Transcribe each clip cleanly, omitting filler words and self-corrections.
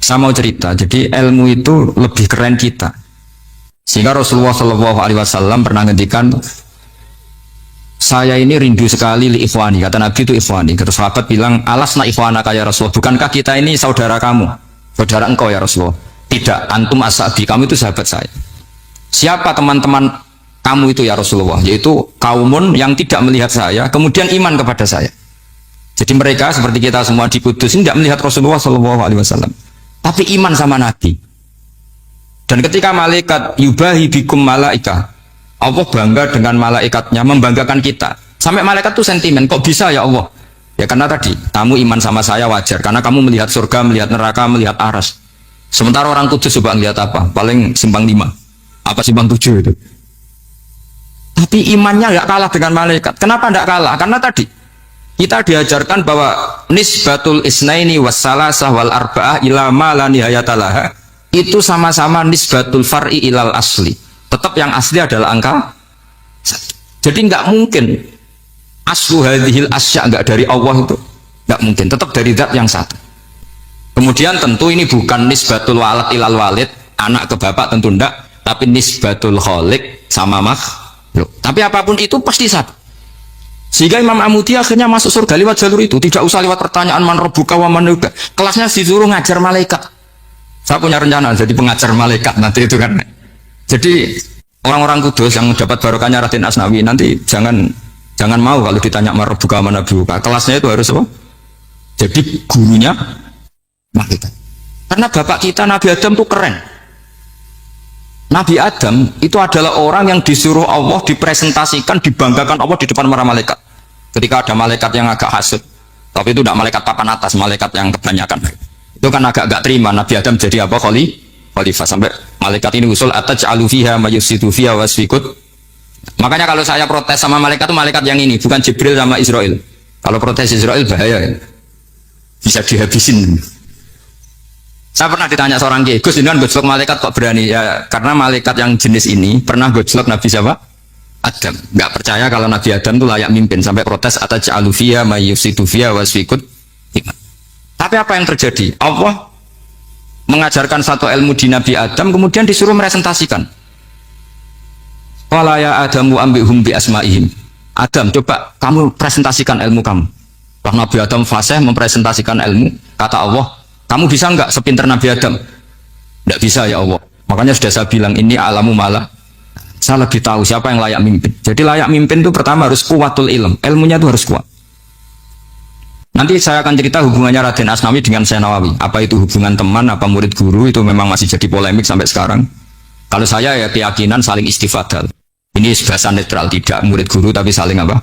Saya mau cerita, jadi ilmu itu lebih keren kita. Sehingga Rasulullah Shallallahu Alaihi Wasallam pernah ngendikan, saya ini rindu sekali li ikhwani. Kata Nabi itu ikhwani. Kata sahabat bilang, alasna ikhwana kaya Rasulullah. Bukankah kita ini saudara kamu, saudara engkau ya Rasulullah? Tidak, antum ashabi, kamu itu sahabat saya. Siapa teman-teman kamu itu ya Rasulullah? Yaitu kaumun yang tidak melihat saya, kemudian iman kepada saya. Jadi mereka seperti kita semua di Kudus ini tidak melihat Rasulullah Shallallahu Alaihi Wasallam, tapi iman sama Nabi. Dan ketika malaikat yubahi bikum malaika, Allah bangga dengan malaikatnya, membanggakan kita. Sampai malaikat tuh sentimen, kok bisa ya Allah? Ya karena tadi, kamu iman sama saya wajar, karena kamu melihat surga, melihat neraka, melihat aras. Sementara orang Kudus coba melihat apa? Paling simpang 5, apa simpang 7 itu. Tapi imannya nggak kalah dengan malaikat. Kenapa nggak kalah? Karena tadi kita diajarkan bahwa nisbatul isnaini wassalasah wal arba'ah ila ma la nihayatalaha itu sama-sama nisbatul far'i ilal asli. Tetap yang asli adalah angka 1. Jadi nggak mungkin aslu hadhil asya nggak dari Allah itu, nggak mungkin. Tetap dari zat yang satu. Kemudian tentu ini bukan nisbatul walad ilal walid, anak ke bapak tentu enggak, tapi nisbatul khaliq sama makhluk. Tapi apapun itu pasti satu. Sehingga Imam Amudi akhirnya masuk surga lewat jalur itu, tidak usah lewat pertanyaan man rabbuka wa man nabiyyuka. Kelasnya disuruh ngajar malaikat. Saya punya rencana jadi pengajar malaikat nanti itu kan. Jadi orang-orang Kudus yang dapat barokahnya Raden Asnawi nanti jangan mau kalau ditanya man rabbuka wa man nabiyyuka. Kelasnya itu harus apa? Jadi gurunya malaikat. Karena bapak kita Nabi Adam itu keren. Nabi Adam itu adalah orang yang disuruh Allah dipresentasikan, dibanggakan Allah di depan para malaikat. Ketika ada malaikat yang agak hasut, tapi itu tidak malaikat papan atas, malaikat yang kebanyakan. Itu kan agak terima Nabi Adam jadi apa? Khalifah. Sampai malaikat ini usul ataj'alu fiha mayusidu fiha wasfikut. Makanya kalau saya protes sama malaikat itu malaikat yang ini, bukan Jibril sama Israel. Kalau protes Israel bahaya ya. Bisa dihabisin. Saya pernah ditanya seorang kiai, Gus, ini kan gojlok malaikat kok berani? Ya karena malaikat yang jenis ini pernah gojlok Nabi siapa? Adam. Nggak percaya kalau Nabi Adam itu layak mimpin, sampai protes ataj'alu fiha mayyufsidu fiha wasfikut. Tapi apa yang terjadi? Allah mengajarkan satu ilmu di Nabi Adam, kemudian disuruh meresentasikan. Qala ya Adamu ambihum bi asma'ihim. Adam, coba kamu presentasikan ilmu kamu. Lah Nabi Adam fasih mempresentasikan ilmu, kata Allah, kamu bisa nggak sepinter Nabi Adam? Nggak bisa ya Allah. Makanya sudah saya bilang ini alamu malah. Saya lebih tahu siapa yang layak mimpin. Jadi layak mimpin itu pertama harus kuwatul ilm. Ilmunya itu harus kuat. Nanti saya akan cerita hubungannya Raden Asnawi dengan Syekh Nawawi. Apa itu hubungan teman, apa murid guru, itu memang masih jadi polemik sampai sekarang. Kalau saya ya keyakinan saling istifadal. Ini bahasa netral, tidak murid guru tapi saling apa?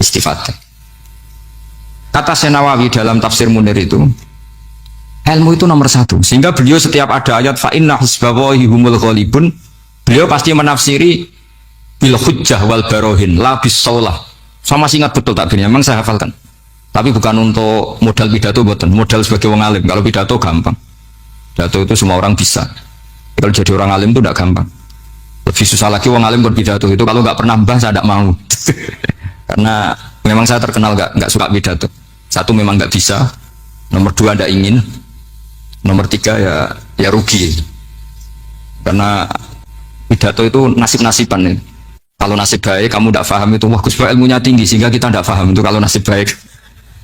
Istifadal. Kata Syekh Nawawi dalam tafsir Munir itu, ilmu itu nomor 1. Sehingga beliau setiap ada ayat fa inna husbawahi humul ghalibun, beliau pasti menafsiri bil hujjah wal barohin la bis saulah. Saya masih ingat betul takbirnya, memang saya hafalkan. Tapi bukan untuk modal pidato, boten. Modal sebagai wong alim. Kalau pidato gampang. Pidato itu semua orang bisa. Kalau jadi orang alim itu tidak gampang. Lebih susah lagi wong alim berpidato itu kalau nggak pernah mbah saya tidak mau. Karena memang saya terkenal nggak suka pidato. 1 memang nggak bisa. Nomor 2 tidak ingin. Nomor 3 ya rugi. Karena pidato itu nasib-nasiban. Kalau nasib baik kamu tidak paham itu, wah Gus ilmunya tinggi sehingga kita tidak paham itu kalau nasib baik.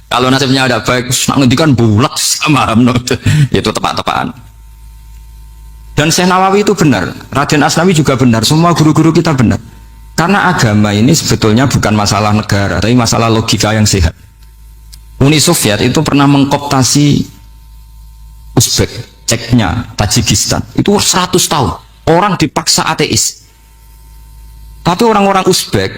Kalau nasibnya ada baik, nanti kan bulat sama itu tepat-tepatan. Dan Syekh Nawawi itu benar, Raden Asnawi juga benar, semua guru-guru kita benar. Karena agama ini sebetulnya bukan masalah negara, tapi masalah logika yang sehat. Uni Soviet itu pernah mengkooptasi Uzbek, Ceknya, Tajikistan. Itu 100 tahun. Orang dipaksa ateis. Tapi orang-orang Uzbek,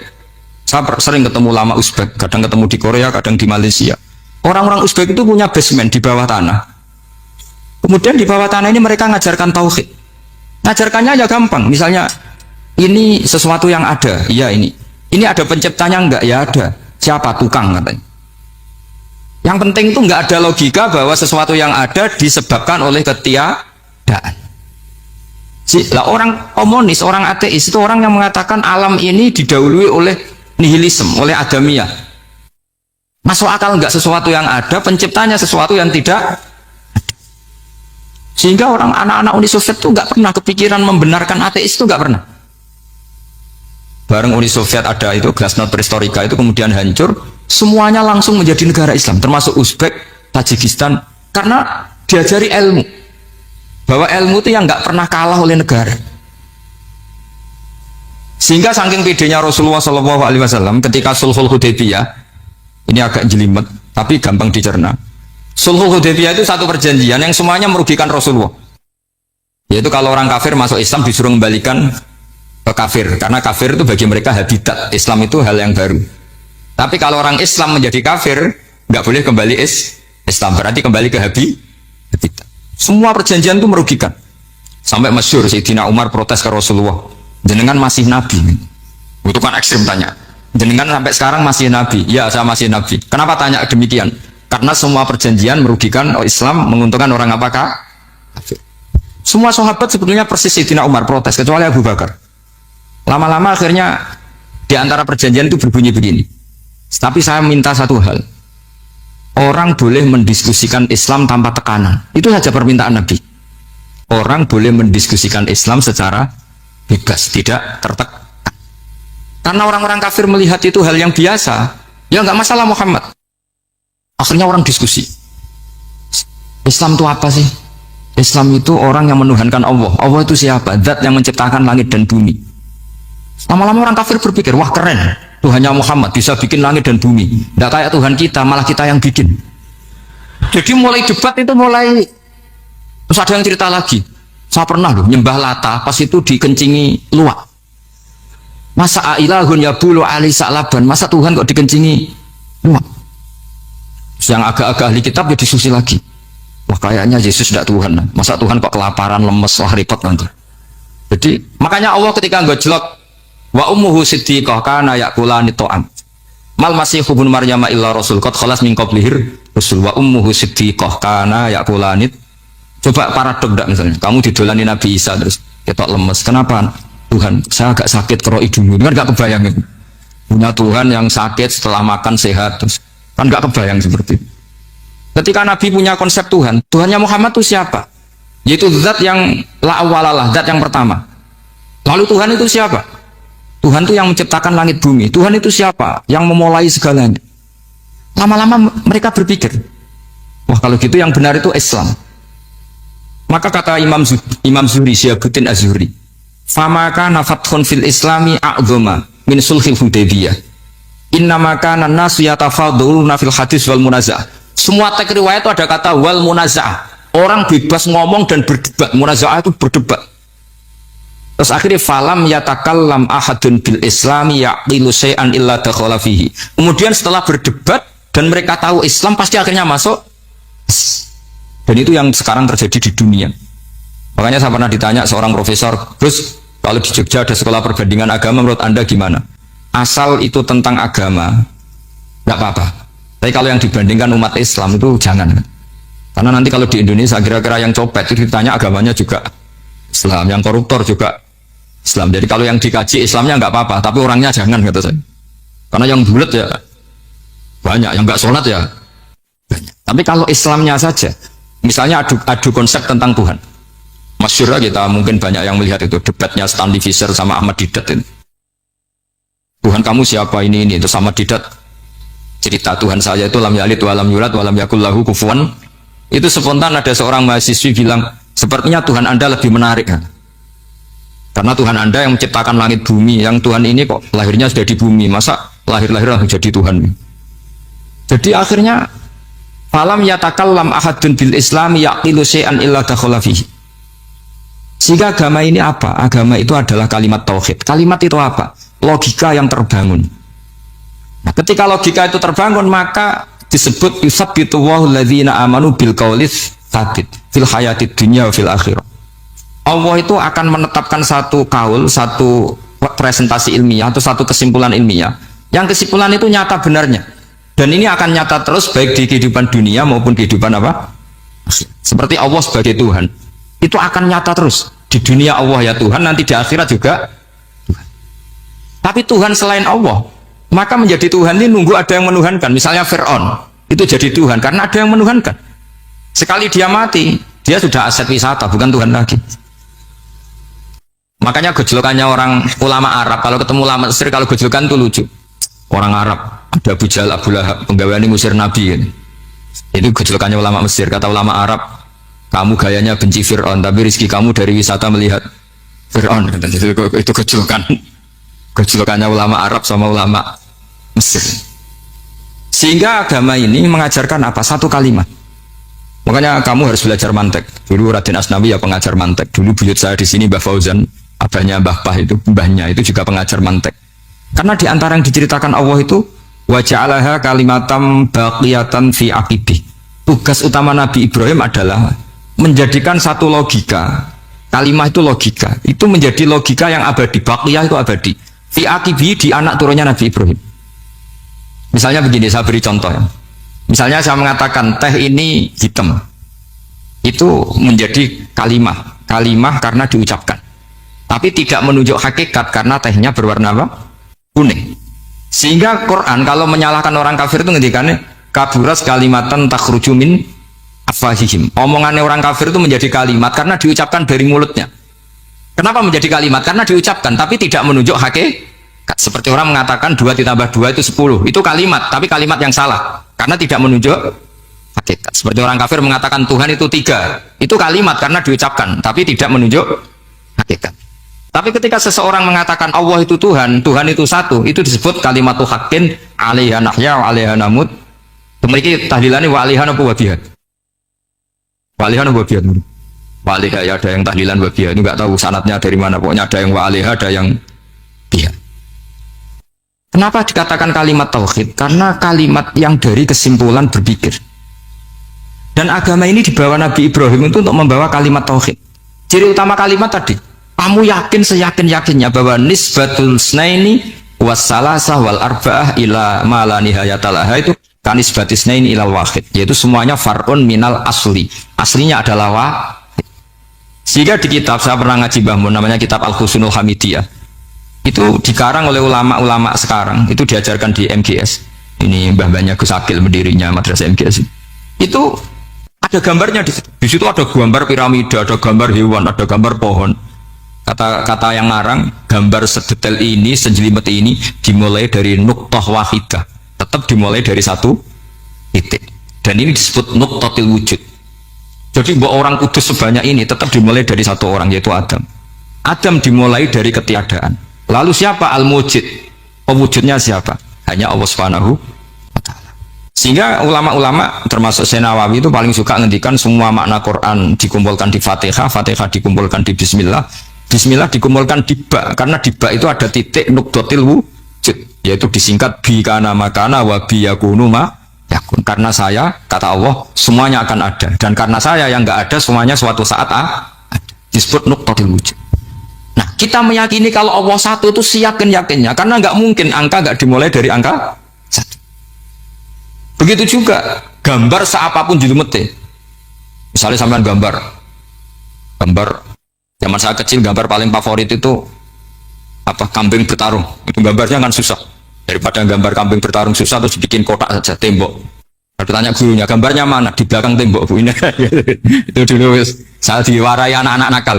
saya sering ketemu lama Uzbek, kadang ketemu di Korea, kadang di Malaysia. Orang-orang Uzbek itu punya basement di bawah tanah. Kemudian di bawah tanah ini mereka ngajarkan tauhid. Ngajarkannya ya gampang. Misalnya, ini sesuatu yang ada, iya ini. Ini ada penciptanya enggak? Ya ada. Siapa? Tukang katanya. Yang penting itu enggak ada logika bahwa sesuatu yang ada disebabkan oleh ketiadaan. Lah orang komunis, orang ateis itu orang yang mengatakan alam ini didahului oleh nihilisme, oleh adamiyah. Masuk akal enggak sesuatu yang ada, penciptanya sesuatu yang tidak ada. Sehingga orang anak-anak Uni Soviet itu nggak pernah kepikiran membenarkan ateis, itu nggak pernah. Bareng Uni Soviet ada itu Glasnost Perestroika itu kemudian hancur, semuanya langsung menjadi negara Islam, termasuk Uzbek, Tajikistan, karena diajari ilmu. Bahwa ilmu itu yang nggak pernah kalah oleh negara. Sehingga saking pedenya Rasulullah SAW ketika Sulhul Hudaybiyah, ini agak jelimet, tapi gampang dicerna. Sulhul Hudaybiyah itu satu perjanjian yang semuanya merugikan Rasulullah. Yaitu kalau orang kafir masuk Islam disuruh kembalikan ke kafir, karena kafir itu bagi mereka habitat. Islam itu hal yang baru. Tapi kalau orang Islam menjadi kafir, nggak boleh kembali Islam, berarti kembali ke habitat. Semua perjanjian itu merugikan. Sampai masyhur Sayyidina Umar protes ke Rasulullah, jenengan masih nabi. Itu kan ekstrim tanya. Jenengan sampai sekarang masih nabi? Ya, saya masih nabi. Kenapa tanya demikian? Karena semua perjanjian merugikan Islam, menguntungkan orang apakah? Kafir. Semua sahabat sebetulnya persis Sayyidina Umar protes, kecuali Abu Bakar. Lama-lama akhirnya di antara perjanjian itu berbunyi begini. Tapi saya minta satu hal. Orang boleh mendiskusikan Islam tanpa tekanan. Itu saja permintaan Nabi. Orang boleh mendiskusikan Islam secara bebas, tidak tertekan. Karena orang-orang kafir melihat itu hal yang biasa. Ya nggak masalah Muhammad. Akhirnya orang diskusi. Islam itu apa sih? Islam itu orang yang menuhankan Allah. Allah itu siapa? Zat yang menciptakan langit dan bumi. Lama-lama orang kafir berpikir, wah keren, Tuhannya Muhammad bisa bikin langit dan bumi. Tidak kayak Tuhan kita, malah kita yang bikin. Jadi mulai debat itu mulai. Terus ada yang cerita lagi, saya pernah loh nyembah Lata, pas itu dikencingi luwak. Masa ilahun ya bulu ali sa'laban, masa Tuhan kok dikencingi luwak? Yang agak-agak ahli kitab ya diskusi lagi. Wah kayaknya Yesus tidak Tuhan. Masa Tuhan kok kelaparan, lemes, wah repot nanti. Jadi makanya Allah ketika ngejlok wa ummuhu siddiqah kana yakulani ta'am. Mal masihu ibnu Maryam illa rasul qad khalas min qablihir rasul wa ummuhu siddiqah kana yakulani. Coba paradok enggak misalnya. Kamu didolani Nabi Isa terus ketok lemes. Kenapa? Tuhan, saya agak sakit kero hidungmu. Kan enggak kebayang itu. Punya Tuhan yang sakit setelah makan sehat terus. Kan nggak kebayang seperti itu. Ketika Nabi punya konsep Tuhan, Tuhannya Muhammad itu siapa? Yaitu zat yang la awalalah, zat yang pertama. Lalu Tuhan itu siapa? Tuhan itu yang menciptakan langit bumi. Tuhan itu siapa? Yang memulai segalanya. Lama-lama mereka berpikir, wah kalau gitu yang benar itu Islam. Maka kata Imam Zuhri, Syihabuddin Az-Zuhri, famaka nafathun fil islami a'zoma min sulhil Hudaybiyah. Innama kana nasu yatafadhaluna fil hadis wal munazah. Semua teks riwayat itu ada kata wal munazah. Orang bebas ngomong dan berdebat. Munazah itu berdebat. Terus akhirnya falam yatakallam ahadun bil islami yaqilu syai'an illa dakhala fihi. Kemudian setelah berdebat dan mereka tahu Islam pasti akhirnya masuk. Dan itu yang sekarang terjadi di dunia. Makanya saya pernah ditanya seorang profesor, "Gus, kalau di Jogja ada sekolah perbandingan agama menurut Anda gimana?" Asal itu tentang agama nggak apa-apa, tapi kalau yang dibandingkan umat Islam itu jangan, karena nanti kalau di Indonesia kira-kira yang copet itu ditanya agamanya juga Islam, yang koruptor juga Islam. Jadi kalau yang dikaji Islamnya nggak apa-apa, tapi orangnya jangan, kata saya. Karena yang bulat ya banyak, yang nggak sholat ya banyak. Tapi kalau Islamnya saja, misalnya adu konsep tentang Tuhan, masyhur kita mungkin banyak yang melihat itu debatnya Stanley Fischer sama Ahmad Didat itu. Tuhan kamu siapa ini itu sama Didat cerita Tuhan saya itu lam yalid wa lam yulad wa lam yakul lahu kufuwan. Itu spontan ada seorang mahasiswi bilang sepertinya Tuhan Anda lebih menarik kan? Karena Tuhan Anda yang menciptakan langit bumi, yang Tuhan ini kok lahirnya sudah di bumi, masa lahir-lahir langsung jadi Tuhan. Jadi akhirnya falam yatakallam ahadun bil islami yaqilu syai'an illa dakhala fihi. Sehingga agama ini apa? Agama itu adalah kalimat tauhid. Kalimat itu apa? Logika yang terbangun. Nah, ketika logika itu terbangun, maka disebut yusabbitu Allahu alladzina amanu bil qaulis tsabit fil hayatid dunya wa fil akhirah. Allah itu akan menetapkan satu kaul, satu presentasi ilmiah atau satu kesimpulan ilmiah. Yang kesimpulan itu nyata benarnya. Dan ini akan nyata terus baik di kehidupan dunia maupun kehidupan apa? Seperti Allah sebagai Tuhan. Itu akan nyata terus. Di dunia Allah ya Tuhan, nanti di akhirat juga Tuhan. Tapi Tuhan selain Allah, maka menjadi Tuhan ini nunggu ada yang menuhankan. Misalnya Fir'aun, itu jadi Tuhan karena ada yang menuhankan. Sekali dia mati, Dia sudah aset wisata, bukan Tuhan lagi. Makanya gejolokannya orang ulama Arab, kalau ketemu ulama Mesir, kalau gejolokan itu lucu. Orang Arab, ada Abu Jahal, Abu Lahab, penggawaan musir Nabi. Itu gejolokannya ulama Mesir. Kata ulama Arab, kamu gayanya benci Fir'aun, tapi rezeki kamu dari wisata melihat Fir'aun. Itu gejolokannya ulama Arab sama ulama Mesir. Sehingga agama ini mengajarkan apa? Satu kalimat. Makanya kamu harus belajar mantek. Dulu Raden Asnawi ya pengajar mantek. Dulu buyut saya di sini Mbah Fauzan, abahnya Mbah Pah itu, mbahnya itu juga pengajar mantek. Karena di antara yang diceritakan Allah itu wa ja'alaha kalimatam baqiyatan fi aqibi. Tugas utama Nabi Ibrahim adalah menjadikan satu logika. Kalimah itu logika. Itu menjadi logika yang abadi. Baqiyah itu abadi. Fi aqibi, di anak turunnya Nabi Ibrahim. Misalnya begini, saya beri contoh ya. Misalnya saya mengatakan teh ini hitam. Itu menjadi kalimah. Kalimah karena diucapkan. Tapi tidak menunjuk hakikat karena tehnya berwarna apa? Kuning. Sehingga Quran kalau menyalahkan orang kafir itu ngendikannya kaburas kalimatan takhruju min afwahihim. Omongannya orang kafir itu menjadi kalimat karena diucapkan dari mulutnya. Kenapa menjadi kalimat? Karena diucapkan tapi tidak menunjuk hakikat. Seperti orang mengatakan 2 ditambah 2 itu 10. Itu kalimat, tapi kalimat yang salah karena tidak menunjuk hakikat. Seperti orang kafir mengatakan Tuhan itu 3. Itu kalimat karena diucapkan tapi tidak menunjuk hakikat. Tapi ketika seseorang mengatakan Allah itu Tuhan, Tuhan itu satu, itu disebut kalimatu haqqin 'alaiha nahya wa 'alaiha namut. Memiliki tahlilannya wa 'alaiha apa wa biha? Wa 'alaiha apa biha? Wa 'alaiha ya ada yang tahlilan wa biha. Ini enggak tahu sanadnya dari mana, pokoknya ada yang wa 'alaiha, ada yang biha. Kenapa dikatakan kalimat tauhid? Karena kalimat yang dari kesimpulan berpikir. Dan agama ini dibawa Nabi Ibrahim itu untuk membawa kalimat tauhid. Ciri utama kalimat tadi, kamu yakin seyakin-yakinnya bahwa nisbatul snaini wassalasah wal arba'ah ila ma la nihayatalaha itu kanisbatis snaini ilal wahid, yaitu semuanya far'un minal asli. Aslinya adalah wahid. Sehingga di kitab, saya pernah ngaji Mbah Mun, namanya kitab Al-Husunul Hamidiyah. Itu dikarang oleh ulama-ulama sekarang, itu diajarkan di MGS. Ini mbah-mbahnya Gus Akil pendirinya madrasah MGS. Itu ada gambarnya di situ. Di situ ada gambar piramida, ada gambar hewan, ada gambar pohon. Kata yang ngarang, gambar sedetail ini, sejelimet ini dimulai dari nuktah wahidah. Tetap dimulai dari satu titik. Dan ini disebut nuktatil wujud. Jadi bahwa orang kudus sebanyak ini tetap dimulai dari satu orang, yaitu Adam. Adam dimulai dari ketiadaan. Lalu siapa al-mujid? Pemwujudnya siapa? Hanya Allah Subhanahu wa ta'ala. Sehingga ulama-ulama termasuk Senawawi itu paling suka ngendikan semua makna Quran dikumpulkan di Fatihah, Fatihah dikumpulkan di Bismillah, Bismillah dikumpulkan di ba, karena di ba itu ada titik nukdotil wujud, yaitu disingkat bi kana makana wa bi yakunu ma yakun. Karena saya, kata Allah, semuanya akan ada, dan karena saya yang enggak ada, semuanya suatu saat ada. Disebut nukdotil wujud. Nah, kita meyakini kalau Allah satu itu seyakin-yakinnya, karena nggak mungkin angka nggak dimulai dari angka satu. Begitu juga gambar seapapun julumete. Misalnya sampean gambar zaman saya kecil, gambar paling favorit itu apa? Kambing bertarung. Itu gambarnya kan susah. Daripada gambar kambing bertarung susah, terus bikin kotak saja tembok. Lalu tanya gurunya, gambarnya mana? Di belakang tembok, Bu. Ini itu dulu saya diwarai anak-anak nakal.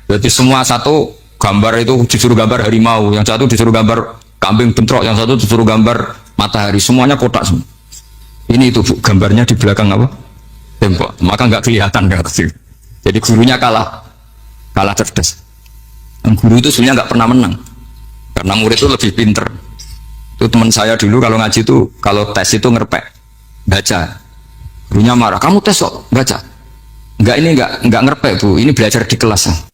Berarti semua satu gambar itu disuruh gambar harimau, yang satu disuruh gambar kambing bentrok, yang satu disuruh gambar matahari, semuanya kotak semua. Ini itu Bu, gambarnya di belakang apa? Tembok, maka nggak kelihatan kata sih. Jadi gurunya kalah cerdas. Dan guru itu sebenarnya nggak pernah menang, karena murid itu lebih pinter. Itu teman saya dulu kalau ngaji itu, kalau tes itu ngerpek, baca. Gurunya marah, kamu tes kok baca? Enggak ngerpek Bu, ini belajar di kelas.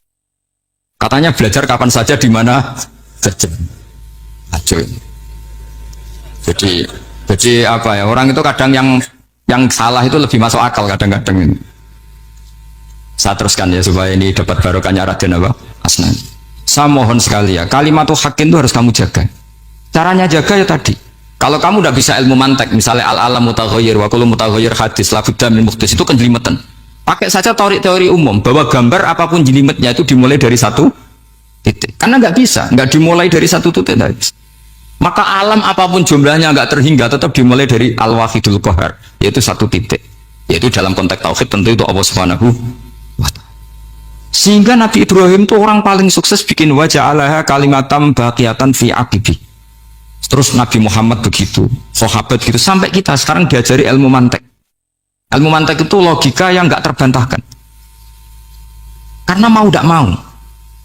Katanya belajar kapan saja di mana saja. Ajo ini. Jadi apa ya, orang itu kadang yang salah itu lebih masuk akal kadang-kadang ini. Saya teruskan ya supaya ini dapat barokahnya Raden apa? Asnan. Saya mohon sekali ya, kalimatul haqqin itu harus kamu jaga. Caranya jaga ya tadi. Kalau kamu tidak bisa ilmu mantek, misalnya al-alam mutaghayyir wa kullu mutaghayyir hadis la budda min muhdits, itu kan jelimetan. Pakai saja teori umum bahwa gambar apapun jelimetnya itu dimulai dari satu titik. Karena nggak bisa, nggak dimulai dari satu titik. Maka alam apapun jumlahnya nggak terhingga, tetap dimulai dari al-wahidul qahar, yaitu satu titik. Yaitu dalam konteks tauhid tentu itu Allah Subhanahu Sehingga Nabi Ibrahim itu orang paling sukses bikin wajah Allah kalimatam baqiyatan fi aqibi. Terus Nabi Muhammad begitu, sahabat gitu, sampai kita sekarang diajari ilmu mantek. Ilmu mantek itu logika yang nggak terbantahkan. Karena mau tidak mau,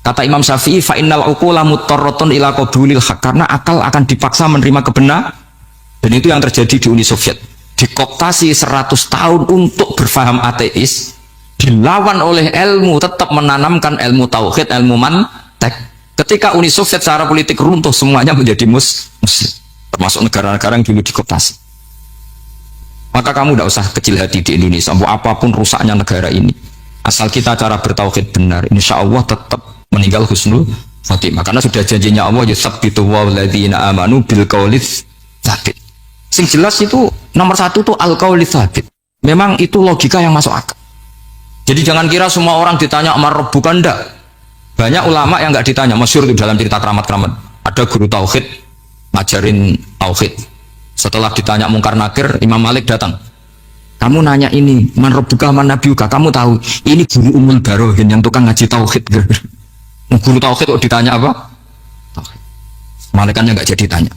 kata Imam Syafi'i, fa innal uqula mutarratun ila qabulil haq, karena akal akan dipaksa menerima kebenaran. Dan itu yang terjadi di Uni Soviet. Dikooptasi 100 tahun untuk berfaham ateis, dilawan oleh ilmu, tetap menanamkan ilmu tauhid, ilmu mantek. Ketika Uni Soviet secara politik runtuh, semuanya menjadi muslim, termasuk negara-negara yang dulu dikooptasi. Maka kamu tidak usah kecil hati di Indonesia, apapun rusaknya negara ini, asal kita cara bertauhid benar, insya Allah tetap meninggal husnul khotimah. Karena sudah janjinya Allah, yusabbitu walladzina amanu bil qaulits tsabit. Sing jelas itu nomor satu tuh al qaulits tsabit. Memang itu logika yang masuk akal. Jadi jangan kira semua orang ditanya amar bukan, ndak. Banyak ulama yang nggak ditanya, masyhur di dalam cerita keramat-keramat. Ada guru tauhid ngajarin tauhid. Setelah ditanya mungkar nakir, Imam Malik datang. Kamu nanya ini, man rabbuka man nabiyuka, kamu tahu ini guru Ummul Barohin yang tukang ngaji tauhid. Guru tauhid kok ditanya apa? Tauhid. Malaikatnya nggak jadi tanya.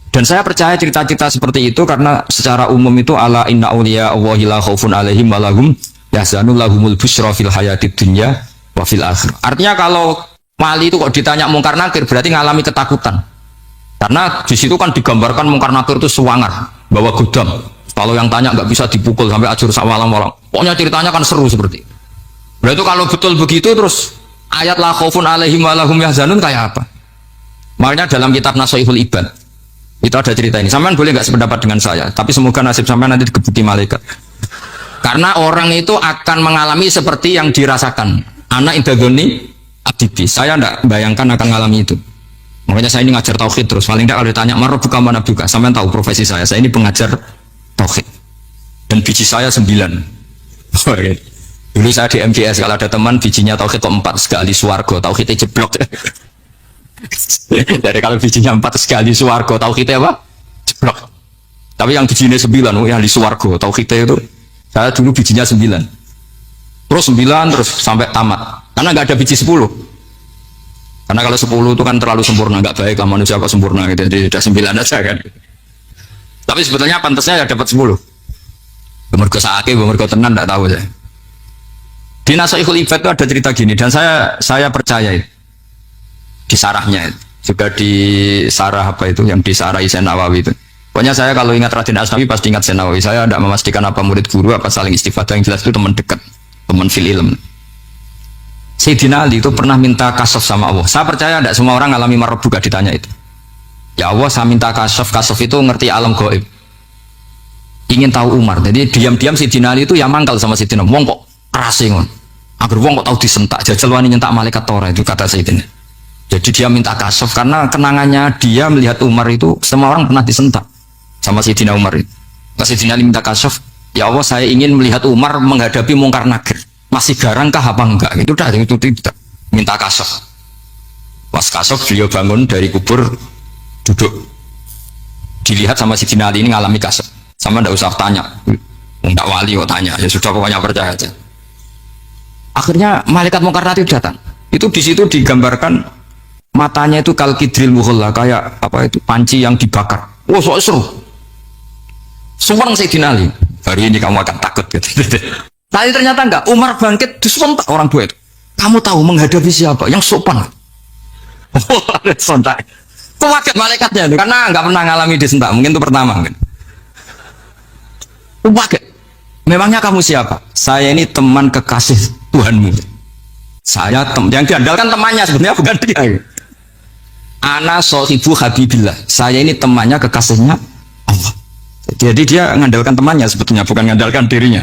Dan saya percaya cerita-cerita seperti itu karena secara umum itu ala inna auliya Allahi la khaufun alaihim wa lahum yahzanun lahumul busyra fil hayatid dunya wa fil akhir. Artinya kalau wali itu kok ditanya mungkar nakir berarti ngalami ketakutan. Karena di situ kan digambarkan mungkar nakir itu sewangar, bawa gudang. Kalau yang tanya nggak bisa dipukul sampai ajur sawalang-walang. Pokoknya ceritanya kan seru seperti itu. Berarti kalau betul begitu terus ayat la khaufun alaihim wa lahum yahzanun kayak apa? Makanya dalam kitab Nashihul Ibad itu ada cerita ini. Sampean boleh nggak sependapat dengan saya, tapi semoga nasib sampean nanti digebuki malaikat. Karena orang itu akan mengalami seperti yang dirasakan. Anak indagoni abdi, saya tidak bayangkan akan mengalami itu. Makanya saya ini ngajar tauhid terus. Paling tidak kalau ditanya marbuka mana buka, sampean tahu profesi saya. Saya ini pengajar tauhid. Dan biji saya 9. Dulu saya di MGS kalau ada teman bijinya tauhid kok 4 sekali swarga, tauhidnya jeblok. Dari kalau bijinya 4 sekali swarga, tauhidnya apa? Jeblok. Tapi yang bijinya 9, yang di swarga, tauhidnya itu saya dulu bijinya 9. Terus 9 terus sampai tamat. Karena nggak ada biji 10. Karena kalau 10 itu kan terlalu sempurna, nggak baik lah manusia kok sempurna gitu. Jadi udah 9 aja kan. Tapi sebetulnya pantasnya ya dapat 10. Mergo sakake, mergo tenan enggak tahu saya. Di Nashihul Ibad itu ada cerita gini dan saya percaya itu. Di sarahnya itu. Juga di sarah apa itu yang di sarah Syekh Nawawi itu. Pokoknya saya kalau ingat Raden Asnawi pasti ingat Syekh Nawawi. Saya tidak memastikan apa murid guru apa saling istifadah, yang jelas itu teman dekat, teman fil ilm. Sayyidina Ali itu pernah minta kasaf sama Allah. Saya percaya tidak semua orang alami marbuka ditanya itu. Ya Allah, saya minta kasaf itu ngerti alam gaib. Ingin tahu Umar. Jadi diam-diam Sayyidina Ali itu ya mangkal sama Sayyidina. Wong kok kerasingon. Agar wong kok tahu disentak. Jajal wani nyentak malaikat Tora itu kata Sayyidina. Jadi dia minta kasaf karena kenangannya dia melihat Umar itu semua orang pernah disentak sama Sayyidina Umar itu. Sayyidina Ali minta kasaf. Ya Allah, saya ingin melihat Umar menghadapi mungkar nakir. Masih garangkah apa enggak? Itu udah itu tidak minta kasaf. Pas kasaf beliau bangun dari kubur, duduk, dilihat sama Sayyidina Ali ini ngalami kasaf. Sama ndak usah tanya, enggak wali kok tanya, ya sudah pokoknya percaya aja. Akhirnya malaikat mungkar nakir datang. Itu di situ digambarkan matanya itu kalkidril muhalla, kayak apa itu panci yang dibakar. Wah, so seru. Suwang Sayyidina Ali. Hari ini kamu akan takut gitu. Tapi ternyata enggak, Umar bangkit disentak orang tua itu. Kamu tahu menghadapi siapa? Yang sopan. Oh, sontak. Kaget malaikatnya itu karena enggak pernah ngalami disentak, mungkin itu pertama. Kaget. Memangnya kamu siapa? Saya ini teman kekasih Tuhanmu. Saya yang diandalkan temannya sebenarnya bukan dia. Ana sohibu habibillah. Saya ini temannya kekasihnya Allah. Jadi dia mengandalkan temannya sebetulnya, bukan mengandalkan dirinya.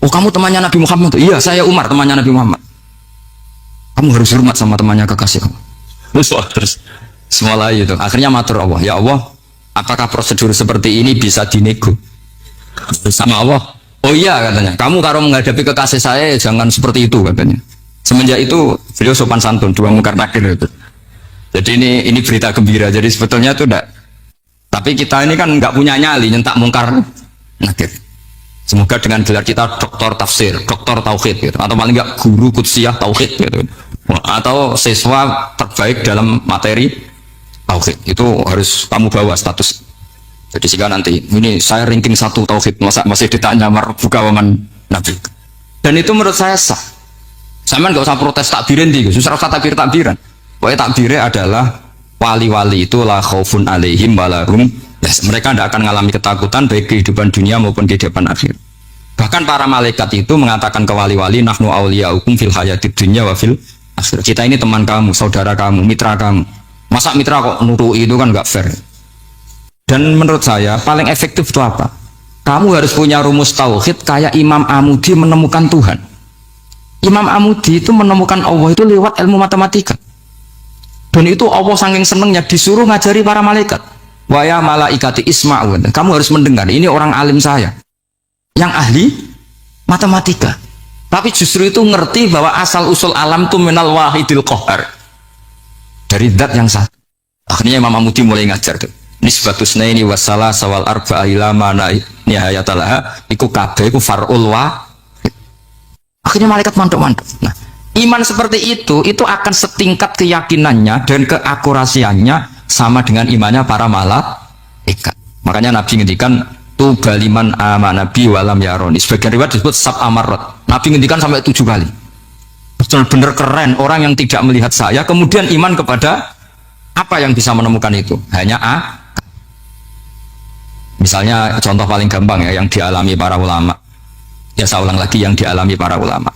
Oh, kamu temannya Nabi Muhammad? Iya, saya Umar, temannya Nabi Muhammad. Kamu harus hormat sama temannya kekasih kamu. Terus semua itu. Akhirnya matur Allah, ya Allah, apakah prosedur seperti ini bisa dinego? Sama Allah, oh iya katanya. Kamu kalau menghadapi kekasih saya jangan seperti itu katanya. Semenjak itu beliau sopan santun, dua mungkar nakir itu. Jadi ini berita gembira. Jadi sebetulnya itu enggak. Tapi kita ini kan nggak punya nyali nyentak mungkar nakir. Semoga dengan gelar kita doktor tafsir, doktor tauhid gitu. Atau paling enggak guru kudsiyah tauhid gitu. Atau siswa terbaik dalam materi tauhid. Itu harus kamu bawa status. Jadi jika nanti ini saya ranking 1 tauhid, masa masih ditanya marbuka waman nabi. Dan itu menurut saya sah. Sama nggak usah protes takbirin di, susah usah takbiran. Pokoknya takbirnya adalah wali-wali itu la khaufun alaihim walahum. Yes, mereka tidak akan mengalami ketakutan baik kehidupan dunia maupun kehidupan akhir. Bahkan para malaikat itu mengatakan ke wali-wali nahnu auliyaukum fil hayatid dunya wa fil akhir. Kita ini teman kamu, saudara kamu, mitra kamu. Masa mitra kok nurui itu kan nggak fair. Dan menurut saya paling efektif itu apa? Kamu harus punya rumus tauhid kayak Imam Amudi menemukan Tuhan. Imam Amudi itu menemukan Allah itu lewat ilmu matematika. Dan itu Allah saking senengnya disuruh ngajari para malaikat. Wa ya malaikati isma'un. Kamu harus mendengar, ini orang alim saya yang ahli matematika. Tapi justru itu ngerti bahwa asal usul alam itu minal wahidil qahar. Dari zat yang satu. Akhirnya Imam Amudi mulai ngajar tuh. Nisbatus naini wassalah sawal arba'a ila mana nihayatalaha iku kabeh iku far'ul wa. Akhirnya malaikat mantuk-mantuk. Nah, iman seperti itu akan setingkat keyakinannya dan keakurasiannya sama dengan imannya para malaikat. Makanya Nabi ngendikan tu baliman amanabi walam yaroni. Sebagian riwayat disebut sab amarot. Nabi ngendikan sampai 7 kali. Benar-benar keren orang yang tidak melihat saya kemudian iman kepada apa yang bisa menemukan itu. Hanya misalnya contoh paling gampang ya yang dialami para ulama. Ya saya ulang lagi yang dialami para ulama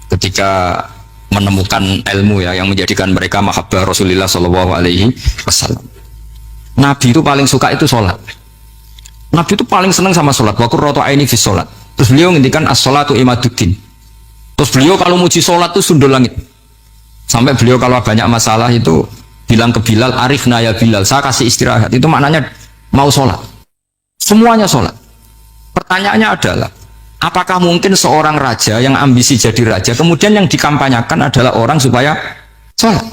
ketika menemukan ilmu ya yang menjadikan mereka mahabbah Rasulullah Shallallahu Alaihi Wasallam. Nabi itu paling suka itu sholat. Nabi itu paling senang sama sholat. Wa qurratu aini fi sholat. Terus beliau ngendikan as-sholatu imaduddin. Terus beliau kalau muji sholat itu sundul langit. Sampai beliau kalau banyak masalah itu bilang ke Bilal, arifna ya Bilal, saya kasih istirahat. Itu maknanya mau sholat. Semuanya sholat. Pertanyaannya adalah, apakah mungkin seorang raja yang ambisi jadi raja, kemudian yang dikampanyakan adalah orang supaya sholat?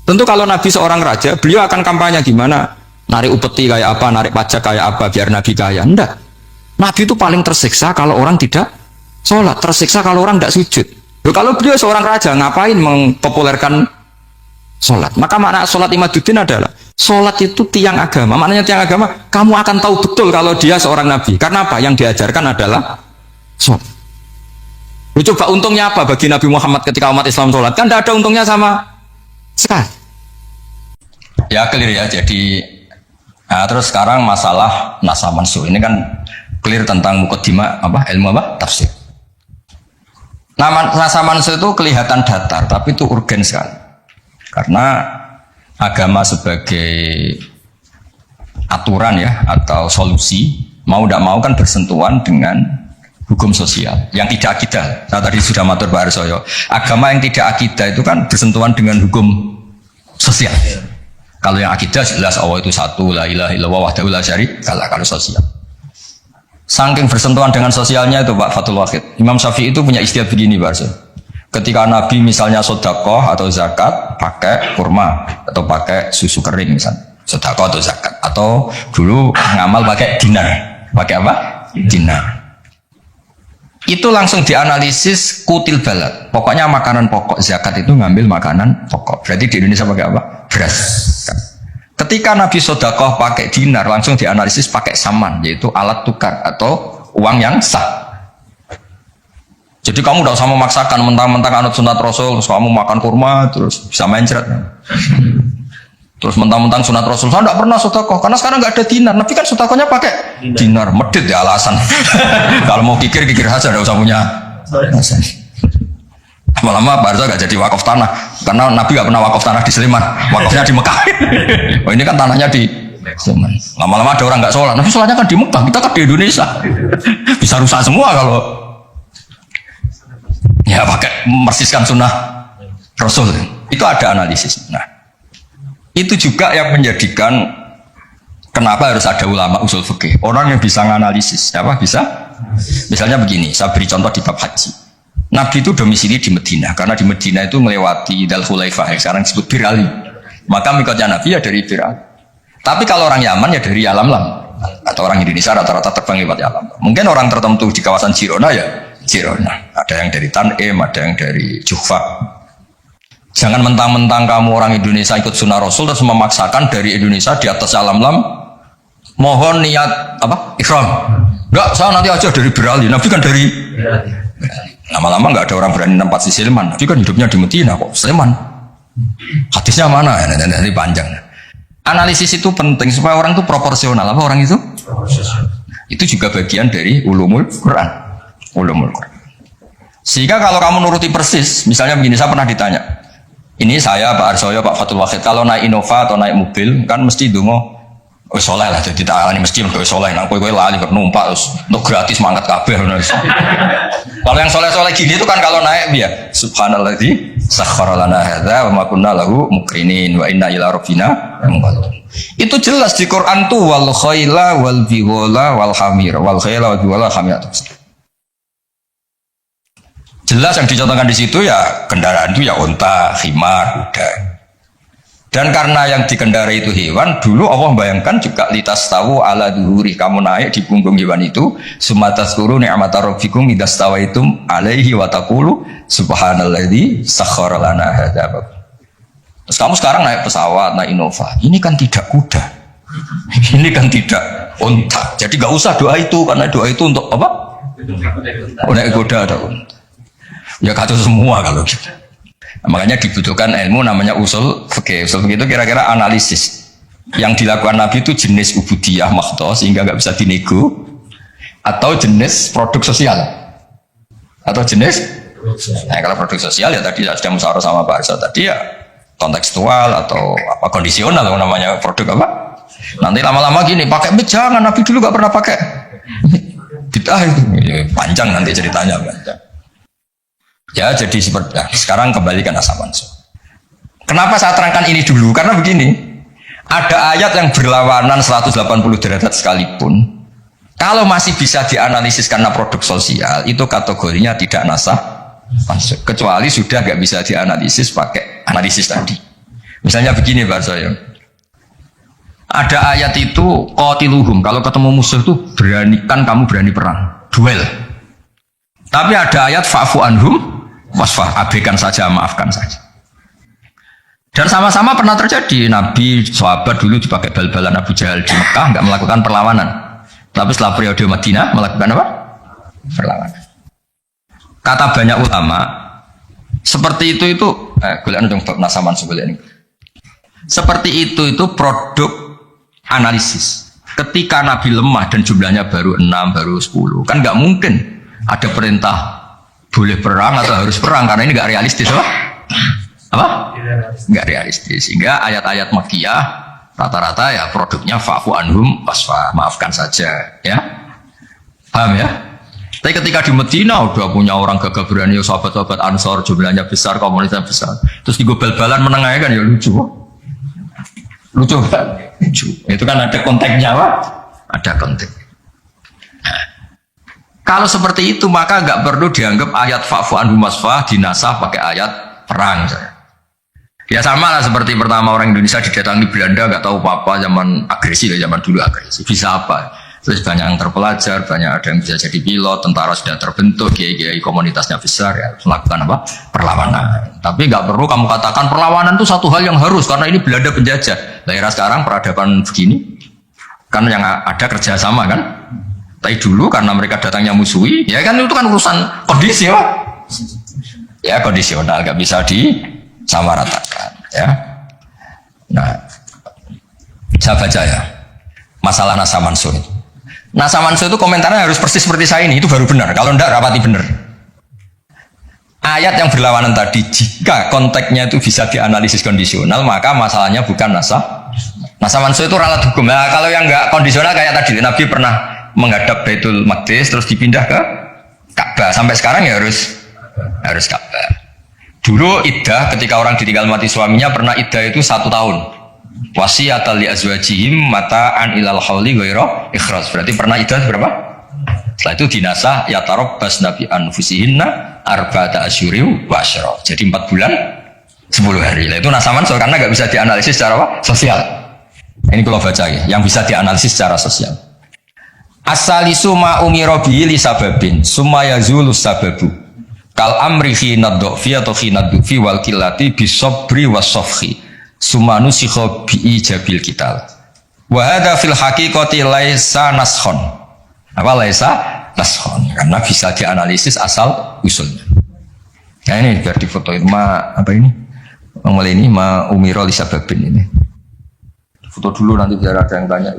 Tentu kalau Nabi seorang raja, beliau akan kampanye gimana? Narik upeti kayak apa, narik pajak kayak apa, biar Nabi kaya. Enggak. Nabi itu paling tersiksa kalau orang tidak sholat, tersiksa kalau orang tidak sujud. Loh, kalau beliau seorang raja, ngapain mempopulerkan sholat? Maka makna sholat imaduddin adalah sholat itu tiang agama. Maknanya tiang agama, kamu akan tahu betul kalau dia seorang Nabi. Karena apa? Yang diajarkan adalah sholat. Coba untungnya apa bagi Nabi Muhammad ketika umat Islam sholat? Kan tidak ada untungnya sama sekali. Ya clear ya. Jadi terus sekarang masalah nasah mansuh ini kan clear tentang mukaddimah apa ilmu apa tafsir. Nasah mansuh itu kelihatan datar tapi itu urgen sekali. Karena agama sebagai aturan ya atau solusi mau tidak mau kan bersentuhan dengan hukum sosial yang tidak akidah. Saya tadi sudah matur Pak Arsoyo, agama yang tidak akidah itu kan bersentuhan dengan hukum sosial. Kalau yang akidah jelas Allah itu satu, la ilaha illallah wahdahu la syarikalah. Kalau sosial, saking bersentuhan dengan sosialnya itu Pak Fathul Wahid, Imam Syafi'i itu punya istiadat begini Pak Arsoyo. Ketika Nabi misalnya sodakoh atau zakat pakai kurma atau pakai susu kering misalnya, sodakoh atau zakat, atau dulu ngamal pakai dinar, pakai apa? Dinar. Itu langsung dianalisis kutil balad. Pokoknya makanan pokok zakat itu ngambil makanan pokok. Berarti di Indonesia pakai apa? Beras. Ketika Nabi sodakoh pakai dinar, langsung dianalisis pakai saman, yaitu alat tukar atau uang yang sah. Jadi kamu tidak usah memaksakan mentang-mentang anut sunat Rasul, terus kamu makan kurma, terus bisa mencret. Terus mentang-mentang sunat Rasul, saya tidak pernah sodakoh, karena sekarang nggak ada dinar. Nabi kan sodakohnya pakai dinar, medit ya alasan. Kalau mau kikir saja, tidak usah punya alasan. Lama-lama Pak Arzo nggak jadi wakaf tanah, karena Nabi nggak pernah wakaf tanah di Sleman, wakafnya di Mekah. Oh ini kan tanahnya di Sleman. Lama-lama ada orang nggak sholat, Nabi sholatnya kan di Mekah, kita kan di Indonesia. Bisa rusak semua kalau ya pakai mersiskan sunnah Rasul. Itu ada analisis. Nah, itu juga yang menjadikan kenapa harus ada ulama usul fikih, orang yang bisa menganalisis. Apa bisa? Misalnya begini, saya beri contoh di bab haji. Nabi itu domisili di Medina, karena di Medina itu melewati Dal Khulaifah yang sekarang disebut Bir Ali. Maka mikotnya Nabi ya dari Bir Ali. Tapi kalau orang Yaman ya dari Yalamlam. Atau orang Indonesia rata-rata terbang lewat alam. Mungkin orang tertentu di kawasan Girona ya Girona. Ada yang dari Tanim, ada yang dari Jufa. Jangan mentang-mentang kamu orang Indonesia ikut sunnah Rasul terus memaksakan dari Indonesia di atas alam lam. Mohon niat apa? Ikhram. Enggak, saya nanti aja dari Berali. Nabi kan dari lama-lama nggak ada orang berani tempat di Sleman. Nabi kan hidupnya di Medina kok. Sleman. Hadisnya mana? Ini panjang. Analisis itu penting supaya orang itu proporsional. Apa orang itu? Itu juga bagian dari ulumul Quran. Ulumul Quran. Sehingga kalau kamu nuruti persis, misalnya begini, saya pernah ditanya. Ini saya, Pak Arsoyo, Pak Fatul Wahid, kalau naik Innova atau naik mobil, kan mesti dungo soleh lah, jadi tak alani mesti untuk soleh. Nah, kue lali numpak terus untuk gratis mangkat kabeh. Kalau yang soleh-soleh gini itu kan kalau naik ya subhanalladzi sakhkhara lana hadza wa ma kunna lahu muqrinin wa inna ila rabbina munqalibun. Itu jelas di Quran tuh wal khaila wal bighala wal hamir wal khaila wal bighala hamir. Jelas yang dicontohkan di situ ya kendaraan itu ya unta, khimar, kuda. Dan karena yang dikendarai itu hewan, dulu Allah bayangkan juga litas tahu ala duhuri, kamu naik di punggung hewan itu, sumatas kuru ni'mata rabbikum idas tawaitum alaihi wa taqulu subhanalladzi sakhkhara lana hadza. Terus kamu sekarang naik pesawat, naik Innova, ini kan tidak kuda, ini kan tidak unta. Jadi gak usah doa itu, karena doa itu untuk apa? Naik kuda ada unta. Ya kacau semua kalau gitu. Makanya dibutuhkan ilmu namanya usul fikih. Usul fikih itu kira-kira analisis. Yang dilakukan Nabi itu jenis ubudiyah makhdoh sehingga nggak bisa dinego, atau jenis produk sosial, atau jenis. Nah, kalau produk sosial ya tadi sudah musyawarah sama Pak Arsa tadi ya kontekstual atau apa kondisional namanya produk apa. Nanti lama-lama gini pakai mic jangan, Nabi dulu nggak pernah pakai. Bid'ah itu ya, panjang nanti ceritanya panjang. Ya jadi seperti sekarang kembali ke nasab mansukh. Kenapa saya terangkan ini dulu? Karena begini, ada ayat yang berlawanan 180 derajat sekalipun, kalau masih bisa dianalisis karena produk sosial, itu kategorinya tidak nasab mansukh. Kecuali sudah nggak bisa dianalisis pakai analisis tadi. Misalnya begini Pak Soyo, ada ayat itu qatiluhum, kalau ketemu musuh itu beranikan kamu berani perang, duel. Tapi ada ayat fa'fu anhum wasfah, abaikan saja, maafkan saja. Dan sama-sama pernah terjadi. Nabi, sahabat dulu dipakai bal-balan Abu Jahal di Mekah, nggak melakukan perlawanan. Tapi setelah periode Madinah melakukan apa? Perlawanan. Kata banyak ulama, seperti itu seperti itu produk analisis. Ketika Nabi lemah dan jumlahnya baru 6, baru 10, kan nggak mungkin ada perintah boleh perang atau harus perang, karena ini nggak realistis apa? Nggak realistis. Sehingga ayat-ayat Makkiyah rata-rata ya produknya fa'fu anhum wasfa, maafkan saja, ya. Paham ya? Tapi ketika di Medina udah punya orang gagah berani, sahabat-sahabat Ansor jumlahnya besar, komunitasnya besar, terus digobel-balan menengahnya kan ya lucu kan? Lucu. Itu kan ada konteksnya apa? Ada konteks. Kalau seperti itu maka nggak perlu dianggap ayat fa'fu anhum wasfah dinasah pakai ayat perang. Ya sama lah seperti pertama orang Indonesia didatangi Belanda nggak tahu apa-apa, zaman agresi, zaman dulu agresi. Bisa apa? Terus banyak yang terpelajar, banyak ada yang bisa jadi pilot, tentara sudah terbentuk, kiai-kiai komunitasnya besar ya melakukan apa? Perlawanan. Tapi nggak perlu kamu katakan perlawanan itu satu hal yang harus karena ini Belanda penjajah. Daerah sekarang peradaban begini kan yang ada kerjasama kan. Tapi dulu karena mereka datangnya musuhi, ya kan itu kan urusan kondisi ya kondisional, nggak bisa disamaratakan ya. Nah, saya baca ya masalah nasab mansukh. Nasab mansukh itu komentarnya harus persis seperti saya ini, itu baru benar. Kalau enggak rapati benar. Ayat yang berlawanan tadi, jika konteksnya itu bisa dianalisis kondisional, maka masalahnya bukan nasab mansukh itu ralat hukum. Nah, kalau yang enggak kondisional kayak tadi, Nabi pernah menghadap Baitul Maqdis terus dipindah ke Ka'bah, sampai sekarang ya harus Ka'bah. Dulu iddah ketika orang ditinggal mati suaminya pernah iddah itu 1 tahun. Wasiyatal li azwajihim mata'an ilal hauli ghaira ikhraj. Berarti pernah iddah berapa? Setelah itu dinasah ya tarabbas nabi anfusihinna arba'ata asyuri wa asyra. Jadi 4 bulan 10 hari. Nah, itu nasab mansukh karena nggak bisa dianalisis secara apa? Sosial. Ini kalau baca ya, yang bisa dianalisis secara sosial. Asalisu ma umira bihi li sababin summa yazulu sababu kal amri fi nadfi atau fi nadfi wal qillati bisabri wasafhi summa nusikha bi ijabil kital wa hadza fil haqiqati laisa naskhon apa laisa naskhon karena bisa dianalisis asal usulnya. Nah ini biar difotoin ma apa ini mulai ini ma umira li sababin ini foto dulu nanti biar ada yang tanya.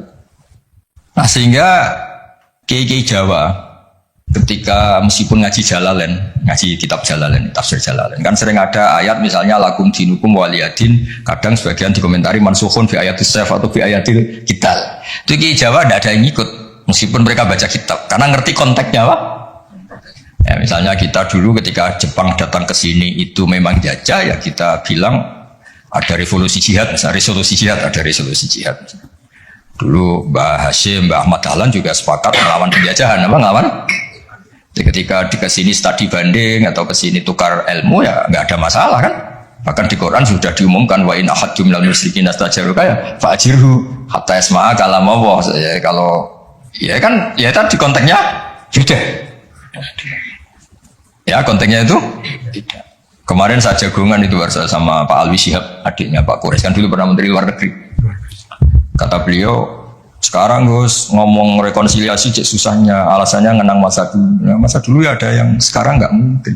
Nah sehingga kiai Jawa ketika meskipun ngaji Jalalain, ngaji kitab Jalalain, tafsir Jalalain, kan sering ada ayat misalnya lakum dinukum waliyadin, kadang sebagian dikomentari mansukhun fi ayatis sayf atau fi ayatil kital. Itu kiai Jawa tidak ada yang ikut meskipun mereka baca kitab karena ngerti konteksnya apa? Ya, misalnya kita dulu ketika Jepang datang ke sini itu memang jajah ya kita bilang ada revolusi jihad, misalnya ada resolusi jihad. Dulu Mbah Hashim, Mbah Ahmad Dahlan juga sepakat melawan penjajahan, apa ngelawan? Jadi ketika di kesini studi banding atau kesini tukar ilmu ya nggak ada masalah kan? Bahkan di Quran sudah diumumkan wa in ahadum minal musyrikin astajaruka ya fa'jirhu hatta yasma'a kalam Allah. Ya kalau ya kan ya tadi konteksnya beda. Ya konteksnya itu beda. Kemarin saya jagungan itu sama Pak Alwi Shihab, adiknya Pak Kures kan dulu pernah menteri luar negeri. Kata beliau, sekarang Gus ngomong rekonsiliasi cek susahnya, alasannya ngenang masa dulu. Ya, masa dulu ya ada yang sekarang nggak mungkin.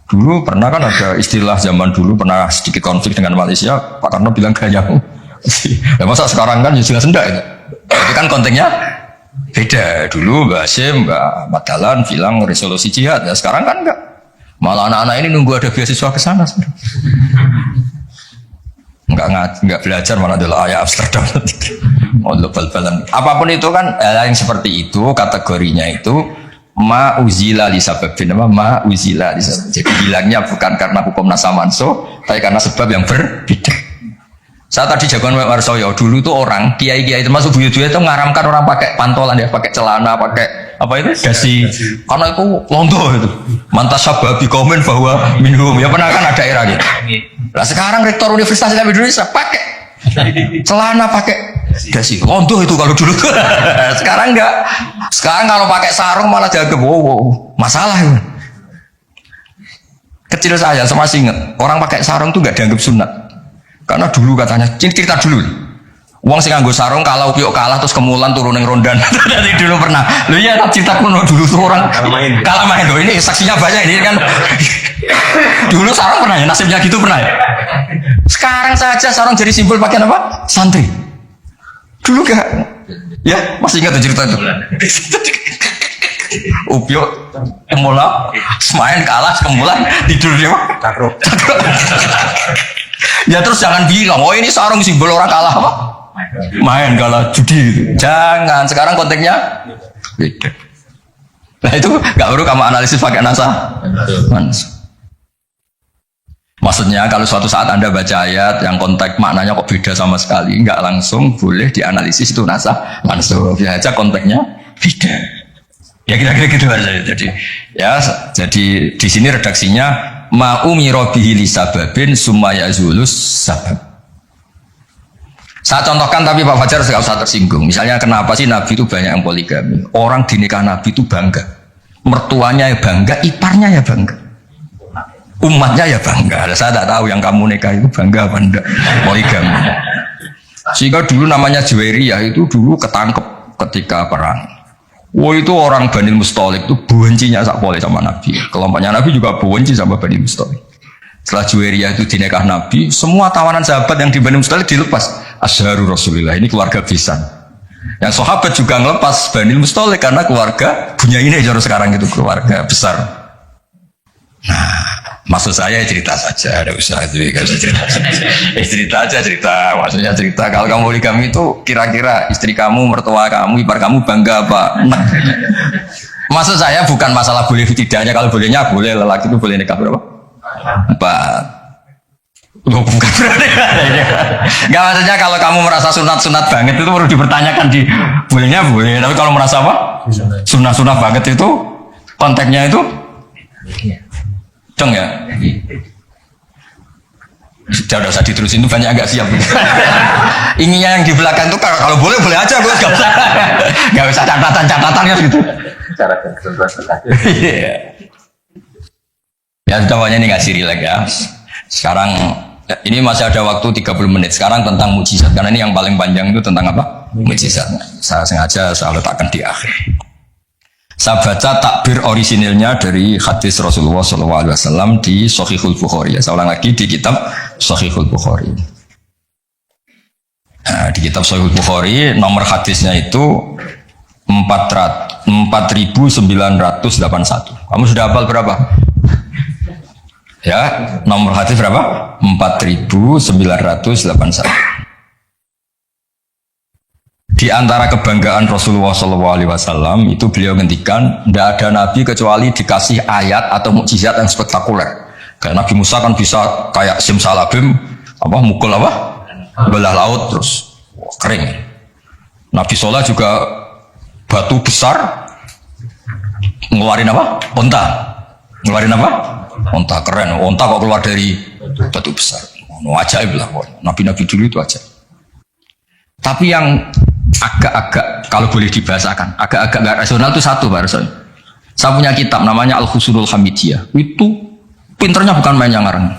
Dulu pernah kan ada istilah zaman dulu pernah sedikit konflik dengan Malaysia, Pak Karno bilang gak nyambung. Ya masa sekarang kan ya jelas enggak itu. Tapi kan konteksnya beda. Dulu Mbak Hashim, Mbak Madalan bilang resolusi jihad, ya sekarang kan enggak. Malah anak-anak ini nunggu ada beasiswa ke sana. Enggak belajar malah adalah ayah Amsterdam. Bal-balan. Apapun itu kan yang seperti itu kategorinya itu ma uzila li sababin apa ma uzila li sabab. Jadi hilangnya bukan karena hukum nasa manso, tapi karena sebab yang berbeda. Saya tadi jagoan Pak Warsoyo dulu tuh orang kiai-kiai termasuk buyut-buyut itu ngaramkan orang pakai pantolan ya, pakai celana, pakai apa itu dasi, karena itu londo itu. Mantas sababi komen bahwa minum ya pernah kan ada era gitu. Nah sekarang rektor Universitas Islam Indonesia pakai celana, pakai dasi, londo itu kalau dulu tuh. Sekarang enggak. Sekarang kalau pakai sarung malah dianggap wow, masalah itu. Kecil saya masih ingat orang pakai sarung tuh enggak dianggap sunat. Karena dulu katanya, cerita dulu. Uang sing nganggo sarung kalau piok kalah terus kemulan turun yang rondan. Dari dulu pernah. Lu ya cerita kuno dulu tuh orang kalah main loh. Ini saksinya banyak ini kan. Dulu sarung pernah ya, nasibnya gitu pernah ya. Sekarang saja sarung jadi simbol pakaian apa? Santri. Dulu gak? Ya masih ingat cerita itu. Upio kemulan, main kalah kemulan tidur dia. Takruk. Ya terus jangan bilang, oh ini sarung simbol orang kalah apa? Main kalah judi. Jangan, sekarang konteksnya beda. Nah itu nggak perlu kamu analisis pakai nasa. Maksudnya kalau suatu saat Anda baca ayat yang konteks maknanya kok beda sama sekali, nggak langsung boleh dianalisis itu nasa langsung. Ya aja konteksnya beda. Ya kira-kira gitu aja. Jadi di sini redaksinya ma umira bihi li sababin summa yazulus sabab. Saya contohkan tapi Pak Fajar enggak usah tersinggung. Misalnya kenapa sih Nabi itu banyak yang poligami? Orang di nikah Nabi itu bangga. Mertuanya ya bangga, iparnya ya bangga. Umatnya ya bangga. Saya tidak tahu yang kamu nikah itu bangga apa enggak poligami. Sehingga dulu namanya Juwairiyah itu dulu ketangkep ketika perang. Wah itu orang Bani Mustalik itu bencinya sak boleh sama Nabi. Kelompoknya Nabi juga benci sama Bani Mustalik. Setelah Juwairiyah itu dinekah Nabi, semua tawanan sahabat yang di Bani Mustalik dilepas. Asyharu Rasulillah, ini keluarga besan. Yang sahabat juga ngelepas Bani Mustalik karena keluarga punya ini jauh sekarang itu keluarga besar. Nah, maksud saya cerita saja, ada usaha itu cerita aja cerita. Maksudnya cerita kalau kamu poligami itu kira-kira istri kamu, mertua kamu, ipar kamu bangga apa? Nah. Maksud saya bukan masalah boleh tidaknya, kalau bolehnya boleh, lelaki itu boleh nikah berapa? 4. Loh, bukan berarti. Enggak maksudnya kalau kamu merasa sunat-sunat banget itu perlu dipertanyakan di bolehnya boleh, tapi kalau merasa apa? Sunat-sunat banget itu konteksnya itu ceng ya. Sudah usah diterusin itu banyak agak siap. Inginnya yang di belakang tuh kalau boleh boleh aja gue nggak usah catatan ya gitu. Cara berkesan. Ya sudah pokoknya ini ngasih relax ya. Sekarang ini masih ada waktu 30 menit. Sekarang tentang mukjizat karena ini yang paling panjang itu tentang apa? Mukjizat. Saya sengaja saya letakkan di akhir. Saya baca takbir orisinilnya dari hadis Rasulullah SAW di Shahihul Bukhari. Saya ulang lagi di kitab Shahihul Bukhari. Nah, di kitab Shahihul Bukhari nomor hadisnya itu 4981. Kamu sudah hafal berapa? Ya, nomor hadis berapa? 4981. Di antara kebanggaan Rasulullah SAW itu beliau ngendikan tidak ada nabi kecuali dikasih ayat atau mukjizat yang spektakuler. Kayak Nabi Musa kan bisa kayak simsalabim apa mukul apa belah laut terus kering. Nabi Soleh juga batu besar ngeluarin apa? Onta. Ngeluarin apa? Onta keren. Onta kok keluar dari batu besar. Ajaib lah. Nabi-nabi dulu itu ajaib. Tapi yang agak-agak kalau boleh dibahasakan agak-agak nggak rasional itu satu Pak Rasul. Saya punya kitab namanya Al-Husunul Hamidiyah. Itu pinternya bukan main yang ngarang.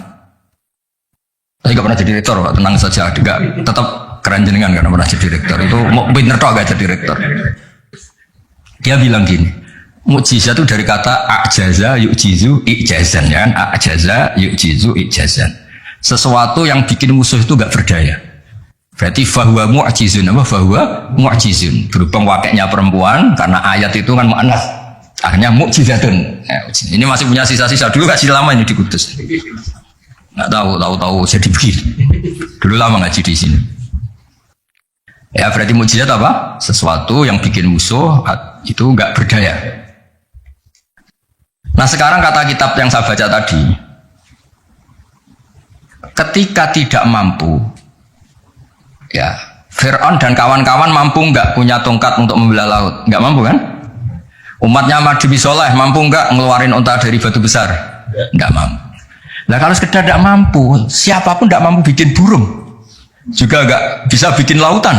Saya nggak pernah jadi rektor Pak, tenang saja. Enggak, tetap keren jenengan nggak pernah jadi rektor. Itu mau pinter toh nggak jadi rektor. Dia bilang gini, mukjizat itu dari kata ajaza yu'jizu ijazan ya kan? Ajaza yu'jizu ijazan. Sesuatu yang bikin musuh itu nggak berdaya. Berarti fahuwa mu'jizun apa fahuwa mu'jizun berhubung wakilnya perempuan karena ayat itu kan mu'annas akhirnya mu'jizatun. Ini masih punya sisa-sisa dulu kasih lama ini di Kudus nggak tahu jadi begini dulu lama ngaji di sini ya. Berarti mukjizat apa? Sesuatu yang bikin musuh itu nggak berdaya. Nah sekarang kata kitab yang saya baca tadi, ketika tidak mampu ya, Fir'aun dan kawan-kawan mampu nggak punya tongkat untuk membelah laut? Nggak mampu kan? Umatnya Nabi Soleh mampu nggak ngeluarin unta dari batu besar? Nggak mampu. Nah kalau sekedar nggak mampu, siapapun nggak mampu bikin burung, juga nggak bisa bikin lautan.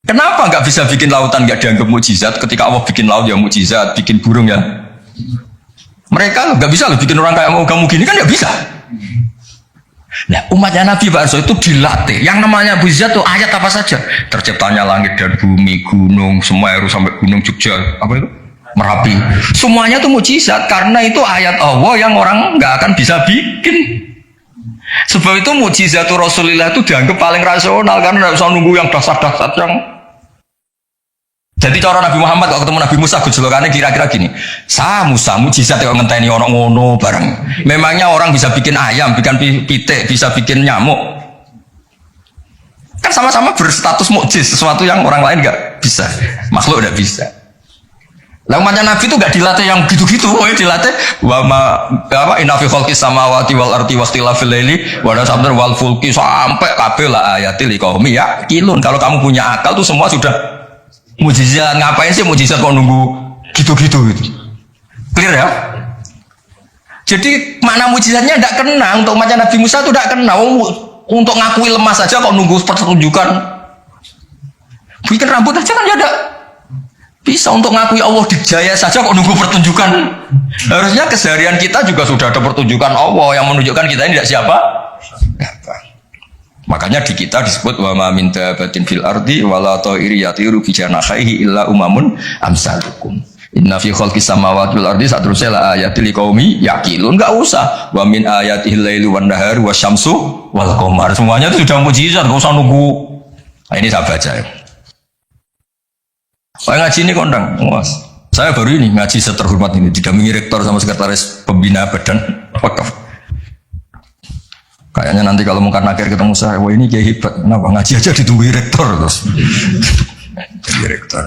Kenapa nggak bisa bikin lautan nggak dianggap mukjizat? Ketika Allah bikin laut ya mukjizat, bikin burung ya. Mereka nggak bisa loh bikin orang kayak kamu gini kan nggak bisa. Nah umatnya Nabi Pak Arso itu dilatih. Yang namanya mukjizat itu ayat apa saja. Terciptanya langit dan bumi, gunung, Semeru sampai gunung Jogja, apa itu? Merapi. Semuanya itu mukjizat karena itu ayat Allah yang orang nggak akan bisa bikin. Sebab itu mukjizat Rasulullah itu dianggap paling rasional karena nggak usah nunggu yang dasar-dasar yang. Jadi cara Nabi Muhammad kalau ketemu Nabi Musa gejolokannya kira-kira gini, Musa mujizat yang ngenteni orang ngono bareng. Memangnya orang bisa bikin ayam, bikin pitik, bisa bikin nyamuk. Kan sama-sama berstatus mukjiz, sesuatu yang orang lain nggak bisa, makhluk nggak bisa. Lah umatnya Nabi itu nggak dilatih yang gitu-gitu, dilatih inna fi khalqis samawati wal ardi wakhtilafil laili wa nasabdar wal fulki sampai kabeh la ayatil liqaumi yaqilun. Kalau kamu punya akal tuh semua sudah mujizat. Ngapain sih mujizat kok nunggu gitu-gitu gitu. Clear ya? Jadi makna mujizatnya tidak kena. Untuk umatnya Nabi Musa itu tidak kena. Untuk ngakui lemah saja kok nunggu pertunjukan. Bikin rambut aja kan ya ada. Bisa untuk ngakui Allah dijaya saja kok nunggu pertunjukan. Harusnya keseharian kita juga sudah ada pertunjukan Allah yang menunjukkan kita ini tidak siapa. Makanya di kita disebut wa ma min dabatin fil ardi wala ta'iri yatiru bi janahihi illa umamun amsalukum. Inna fi khalqis samawati wal ardi satrusel ayatil liqaumi yaqilun. Enggak usah wa min ayatihil laili wan nahari wasyamsu wal qamar. Semuanya itu sudah mukjizat, enggak usah nunggu. Nah, ini saya baca ya. Saya ngaji ini kondang, Mas. Saya baru ini ngaji seterhormat ini didampingi rektor sama sekretaris pembina badan wakaf. Kayaknya nanti kalau Mungkar Nakir ketemu saya, wah ini kayak hebat. Kenapa ngaji aja ditunggu rektor terus? Jadi rektor.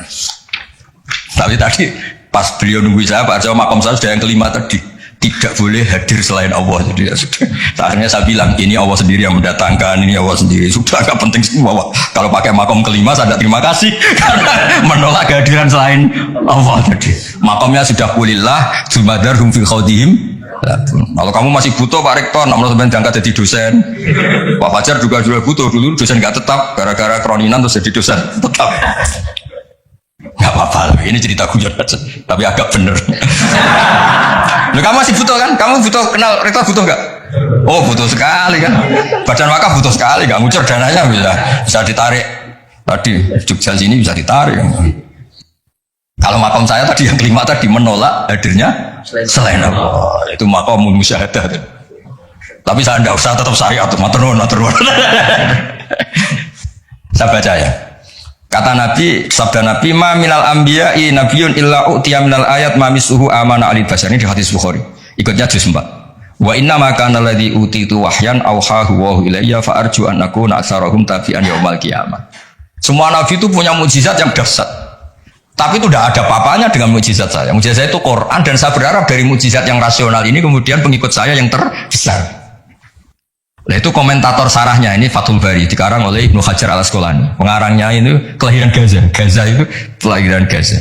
Tapi tadi pas beliau nunggu saya, Pak Arjo makom saya sudah yang kelima tadi. Tidak boleh hadir selain Allah. Jadi ya sudah. Akhirnya saya bilang ini Allah sendiri yang mendatangkan, ini Allah sendiri. Sudah agak penting semua. Kalau pakai makom kelima saya terima kasih karena menolak kehadiran selain Allah tadi. Makomnya sudah kulillah, jumadarhum fi khawdihim Kalau kamu masih butuh Pak Rektor, namun sampai diangkat jadi dosen. Pak Fajar juga butuh dulu dosen nggak tetap, gara-gara kroninan terus jadi dosen tetap. Nggak apa-apa, ini cerita guyon aja, tapi agak bener. Loh, kamu masih butuh kan? Kamu butuh kenal Rektor butuh nggak? Oh butuh sekali kan? Badan wakaf butuh sekali, nggak ngucur dananya bisa ditarik. Tadi Jogja sini bisa ditarik. Kalau makom saya tadi yang kelima tadi menolak hadirnya selain Allah, itu makom musyahadah. Tapi saya tidak usah tetap syariat, maturun. Saya baca ya. Kata Nabi, sabda Nabi, ma minal anbiya'i nabiyyun illa u'tiya minal ayat ma misuhu amana alil basar. Ini di hadis Bukhari. Ikutnya juz 4. Wa inna ma kana alladhi utitu wahyan awhahu wa ilayya fa arju an akuna aktsarahum tabi'an yaumal qiyamah. Semua nabi itu punya mukjizat yang dahsyat. Tapi itu tidak ada apa-apanya dengan mukjizat saya. Mukjizat saya itu Quran, dan saya berharap dari mukjizat yang rasional ini kemudian pengikut saya yang terbesar. Nah, itu komentator sarahnya ini Fathul Bari dikarang oleh Ibnu Hajar Al Asqalani. Pengarangnya itu kelahiran Gaza. Gaza itu kelahiran Gaza.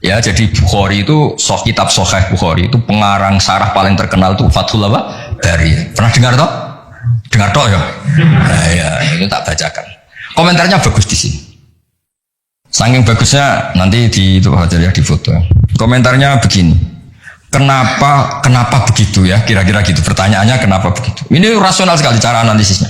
Ya, jadi Bukhari itu kitab Sahih Bukhari itu pengarang sarah paling terkenal itu Fathul Bari. Pernah dengar toh? Dengar toh ya? Nah, ya, itu tak bacakan. Komentarnya bagus di sini. Saking bagusnya nanti di itu aja ya di foto. Komentarnya begini. Kenapa begitu ya? Kira-kira gitu. Pertanyaannya kenapa begitu? Ini rasional sekali cara analisisnya.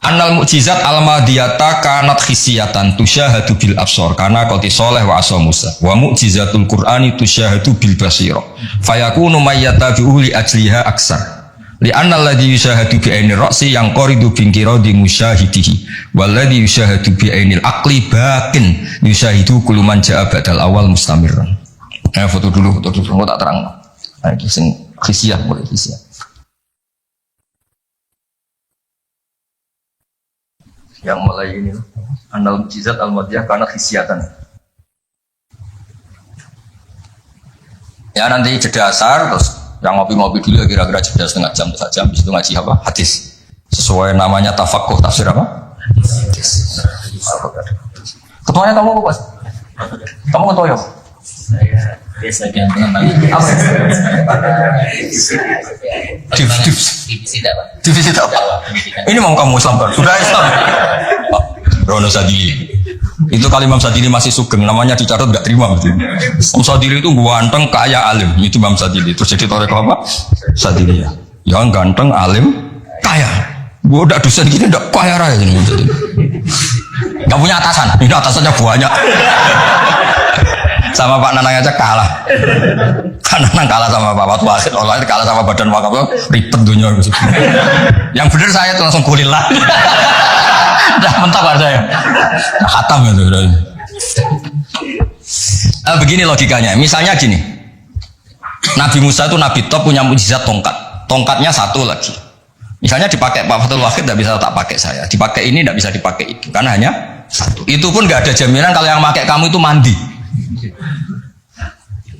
Annal mukjizat al-madiyata kanat khisiyatan tusyahadu bil absor karena qati soleh wa asa Musa. Wa mukjizatul Qur'ani tusyahadu bil basira. Fayakunu mayyatabi'u li ajliha aksar. Li anna alladhi yusyahadu bi ainir ra'si yang qaridu bin qiradi musyahidihi walladhi yusyahadu bi ainil aqli baqin yusyahidu kullu man ja'a ba'dal awal mustamirran. Foto dulu, mau tak terang. Nah, ini sing khisiah, boleh khisiah. Yang mulai ini, Annal mukjizat al-madiyah karena khisiatan. Ya nanti jeda asar, terus yang ngopi-ngopi dulu ya kira-kira jeda setengah jam, 1 jam, habis itu ngaji apa? Hadis. Sesuai namanya tafakuh, tafsir apa? Hadis. Ketuanya kamu apa, Mas? Kamu ketua ya? Saya biasa ganteng apa? Divisi apa? Ini mau kamu Islam kan? Sudah Islam. Rono Sadili. Itu kali Imam Sadili masih sugeng, namanya dicatat nggak terima betul. Imam Sadili itu ganteng, kaya, alim. Itu Imam Sadili. Terus jadi torek apa? Sadili ya. Yang ganteng, alim, kaya. Gua udah dosen gini udah kaya raya ini. Gak punya atasan. Ini atasannya banyak. Sama Pak Nanang aja kalah. Kan Nanang kalah sama Pak Fatwa Akhir, Allah kalah sama Badan Wakaf, ribet dunia. Yang benar saya tuh langsung kulilah. Udah mentok saya. Khatam itu. Begini logikanya. Misalnya gini. Nabi Musa itu Nabi top punya mukjizat tongkat. Tongkatnya satu lagi. Misalnya dipakai Pak Fathul Wahid tidak bisa tak pakai saya. Dipakai ini tidak bisa dipakai itu. Karena hanya satu. Itu pun nggak ada jaminan kalau yang pakai kamu itu mandi.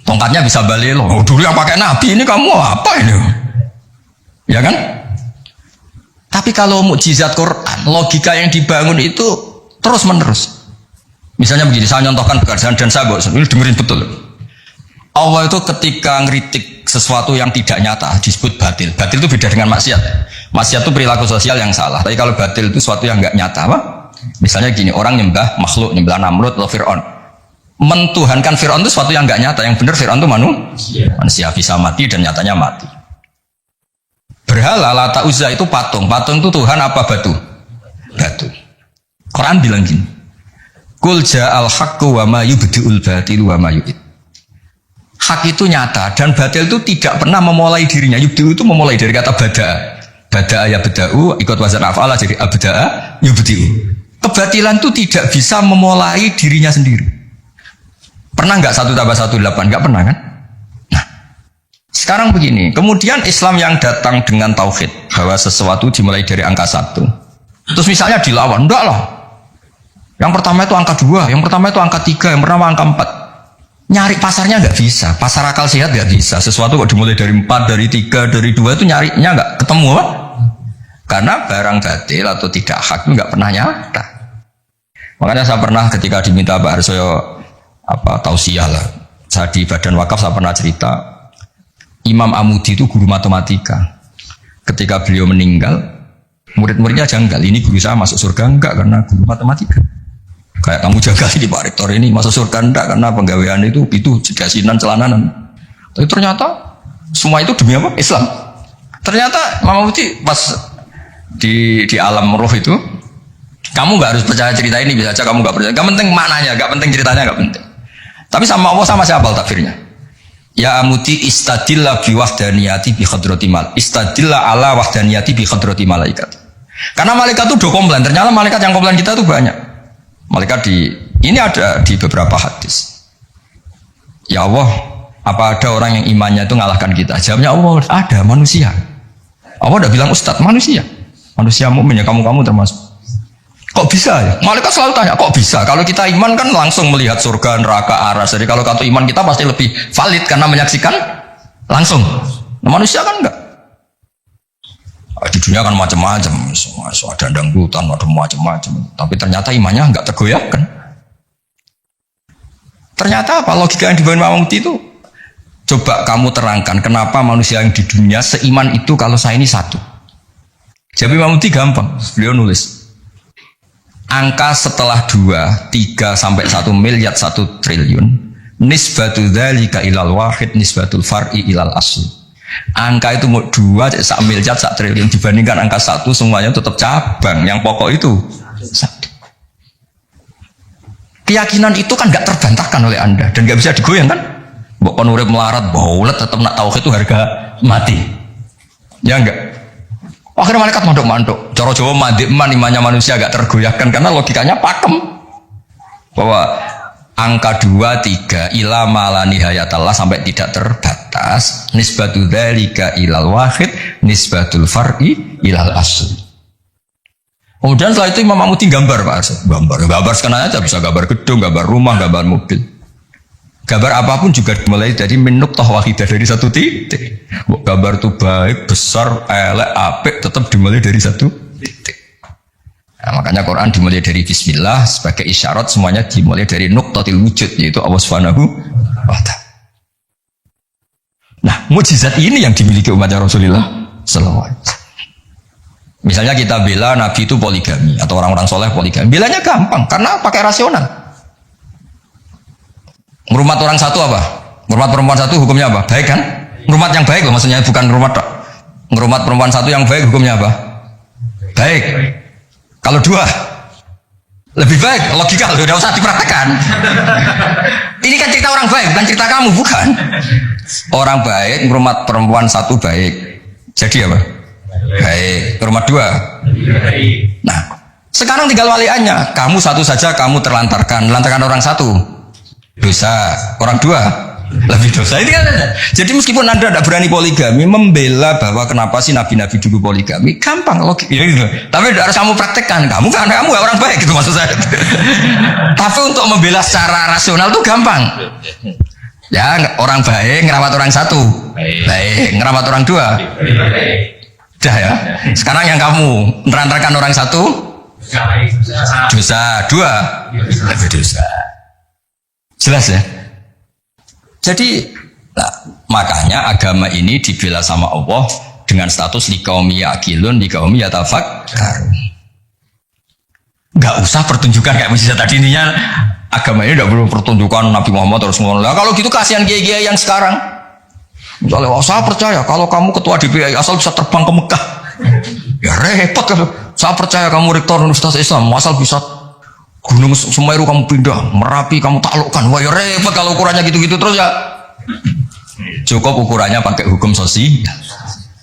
Tongkatnya bisa balik loh. Oh, dulu yang pakai Nabi ini kamu apa ini? Ya kan? Tapi kalau mukjizat Quran, logika yang dibangun itu terus menerus. Misalnya begini, saya contohkan pekerjaan dan saya bawa ini dengerin betul. Allah itu ketika ngeritik sesuatu yang tidak nyata disebut batil. Batil itu beda dengan maksiat. Maksiat itu perilaku sosial yang salah. Tapi kalau batil itu sesuatu yang nggak nyata, apa? Misalnya gini, orang nyembah makhluk, nyembah Namrud atau Fir'aun. Mentuhankan Fir'aun itu sesuatu yang nggak nyata. Yang benar Fir'aun itu manusia bisa mati dan nyatanya mati. Berhala Lata Uzza itu patung. Patung itu Tuhan apa batu? Batu. Quran bilang gini, Qul ja'al haqqu wa ma yubdi'ul batilu wa ma yu'id. Hak itu nyata dan batil itu tidak pernah memulai dirinya. Yubdi'u itu memulai dari kata bada'a. Bada'a ya bada'u ikut wazan af'ala jadi abda'a yubdi'u. Kebatilan itu tidak bisa memulai dirinya sendiri. Pernah nggak 1 tambah 1 8? Nggak pernah kan? Nah, sekarang begini. Kemudian Islam yang datang dengan tauhid bahwa sesuatu dimulai dari angka 1. Terus misalnya dilawan, enggak lah. Yang pertama itu angka 2, yang pertama itu angka 3, yang pertama angka 4. Nyari pasarnya nggak bisa. Pasar akal sehat nggak bisa. Sesuatu kok dimulai dari 4, dari 3, dari 2 itu nyarinya nggak ketemu apa? Karena barang batil atau tidak hak itu nggak pernah nyata. Makanya saya pernah ketika diminta Pak Harsoyo tausiah lah. Saya di Badan Wakaf saya pernah cerita Imam Amudi itu guru matematika. Ketika beliau meninggal, murid-muridnya janggal. Ini guru saya masuk surga enggak karena guru matematika. Kayak kamu jaga di Pak Rektor ini masuk surga enggak karena penggawean itu jasinan celananan. Tapi ternyata semua itu demi apa? Islam. Ternyata Imam Amudi pas di alam roh itu, kamu nggak harus percaya cerita ini, bisa aja kamu nggak percaya. Gak penting maknanya, gak penting ceritanya, gak penting. Tapi sama Allah sama siapa takfirnya? Ya Amudi istadillah bi wahdaniyati bi khadrati mal. Istadillah ala wahdaniyati bi khadrati malaikat. Karena malaikat itu udah komplain. Ternyata malaikat yang komplain kita itu banyak. Malaikat ini ada di beberapa hadis. Ya Allah, apa ada orang yang imannya itu ngalahkan kita? Jawabnya Allah, ada manusia. Allah udah bilang ustadz manusia. Manusia mukmin ya kamu termasuk. Kok bisa ya? Malaikat selalu tanya, kok bisa? Kalau kita iman kan langsung melihat surga, neraka, aras. Jadi kalau kartu iman kita pasti lebih valid karena menyaksikan langsung. Nah, manusia kan enggak. Di dunia kan macam-macam, ada dangdutan, ada macam-macam. Tapi ternyata imannya enggak tergoyahkan. Ternyata apa? Logika yang dibangun Imam Amudi itu, coba kamu terangkan kenapa manusia yang di dunia seiman itu kalau saya ini satu. Jadi Imam Amudi gampang, beliau nulis. Angka setelah 2, 3 sampai 1 miliar 1 triliun nisbatu dzalika ilal wahid nisbatul far'i ilal asli. Angka itu 2 1 miliar 1 triliun dibandingkan angka 1 semuanya tetap cabang. Yang pokok itu 1. Keyakinan itu kan gak terbantahkan oleh Anda dan gak bisa digoyang kan? Mbok kon urip melarat baulet tetap nak tauhid itu harga mati. Ya enggak? Akhirnya malaikat manduk-manduk. Cara Jawa mandik man imannya manusia agak tergoyahkan karena logikanya pakem. Bahwa angka 2, 3 ila mala nihayatallah sampai tidak terbatas. Nisbatul dzalika ilal wahid nisbatul far'i ilal asli. Kemudian setelah itu Imam Amudi gambar Pak Arsyad. Gambar sekarang aja bisa gambar gedung, gambar rumah, gambar mobil. Gambar apapun juga dimulai dari minuktah wahidah dari satu titik. Gambar itu baik, besar, elek, apik tetap dimulai dari satu titik. Nah, makanya Quran dimulai dari Bismillah sebagai isyarat semuanya dimulai dari nuktatil wujud yaitu Allah Subhanahu wa Ta'ala. Nah, mukjizat ini yang dimiliki umatnya Rasulullah sallallahu alaihi wasallam. Misalnya kita bela Nabi itu poligami atau orang-orang soleh poligami, belanya gampang karena pakai rasional. Ngerumat orang satu apa? Ngerumat perempuan satu hukumnya apa? Baik kan? Ngerumat yang baik loh, maksudnya bukan ngerumat tak. Ngerumat perempuan satu yang baik hukumnya apa? Baik. Kalau 2 lebih baik, logika loh, udah usah dipraktekkan. Ini kan cerita orang baik, bukan cerita kamu, bukan. Orang baik ngerumat perempuan satu baik. Jadi apa? Baik. Ngerumat 2. Nah, sekarang tinggal waliannya. Kamu satu saja kamu terlantarkan orang satu. Dosa, orang 2 lebih dosa. Ini kan ada. Jadi meskipun Anda tidak berani poligami, membela bahwa kenapa sih nabi-nabi dulu poligami, gampang logik. Ya gitu. Tapi tidak harus kamu praktekkan. Kamu orang baik gitu maksud saya. Tapi untuk membela secara rasional itu gampang. Ya orang baik ngerawat orang satu, baik ngerawat orang 2. Dah ya. Sekarang yang kamu menerantarkan orang satu, dosa 2 lebih dosa. Jelas ya. Jadi makanya agama ini dibela sama Allah dengan status liqaumi yaqilun liqaumi yatafakkarun. Enggak usah pertunjukan kayak mujizat tadi intinya agama ini tidak perlu pertunjukan Nabi Muhammad terus ngomong. Lah kalau gitu kasihan kiai-kiai yang sekarang. Misalnya saya percaya kalau kamu ketua DPI asal bisa terbang ke Mekah. Ya repot kalau. Saya percaya kamu rektor Universitas Islam asal bisa Gunung Semeru kamu pindah, Merapi kamu taklukkan. Wah ya repot kalau ukurannya gitu-gitu terus ya. Cukup ukurannya pakai hukum sosial.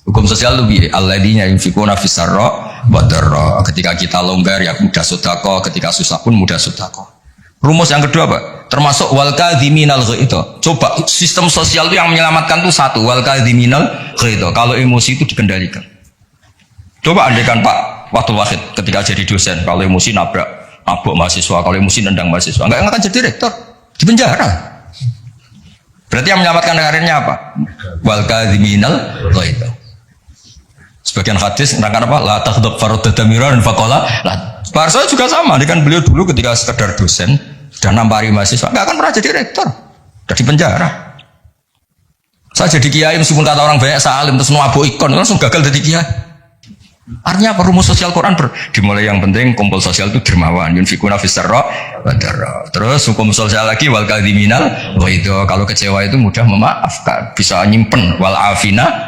Hukum sosial lebih alladzina yunfikuna fis sarra wa dharra. Ketika kita longgar ya mudah sedekah, ketika susah pun mudah sedekah. Rumus yang kedua Pak, termasuk wal kadhiminal ghaidha. Coba sistem sosial itu yang menyelamatkan itu satu, wal kadhiminal ghaidha. Kalau emosi itu dikendalikan. Coba andaikan Pak Waktul Wahid ketika jadi dosen, kalau emosi nabrak mahasiswa, kalau emosi nendang mahasiswa, enggak akan jadi rektor, di penjara. Berarti yang menyelamatkan karirnya apa? Wal kadhiminal ghaidha. Sebagian hadis menerangkan apa? La taghdab faradadamiran faqala. Pak Arso juga sama, dengan beliau dulu ketika sekedar dosen sudah nampari mahasiswa, enggak akan pernah jadi rektor, sudah di penjara. Saya jadi kiai meskipun kata orang banyak salim terus nuabu ikon langsung gagal jadi kiai. Artinya apa rumus sosial Quran dimulai yang penting kumpul sosial itu dermawan yunfikuna fis-sarra wa dharra. Terus hukum sosial lagi wal kadhiminal wa itu kalau kecewa itu mudah memaafkan, bisa nyimpen wal afina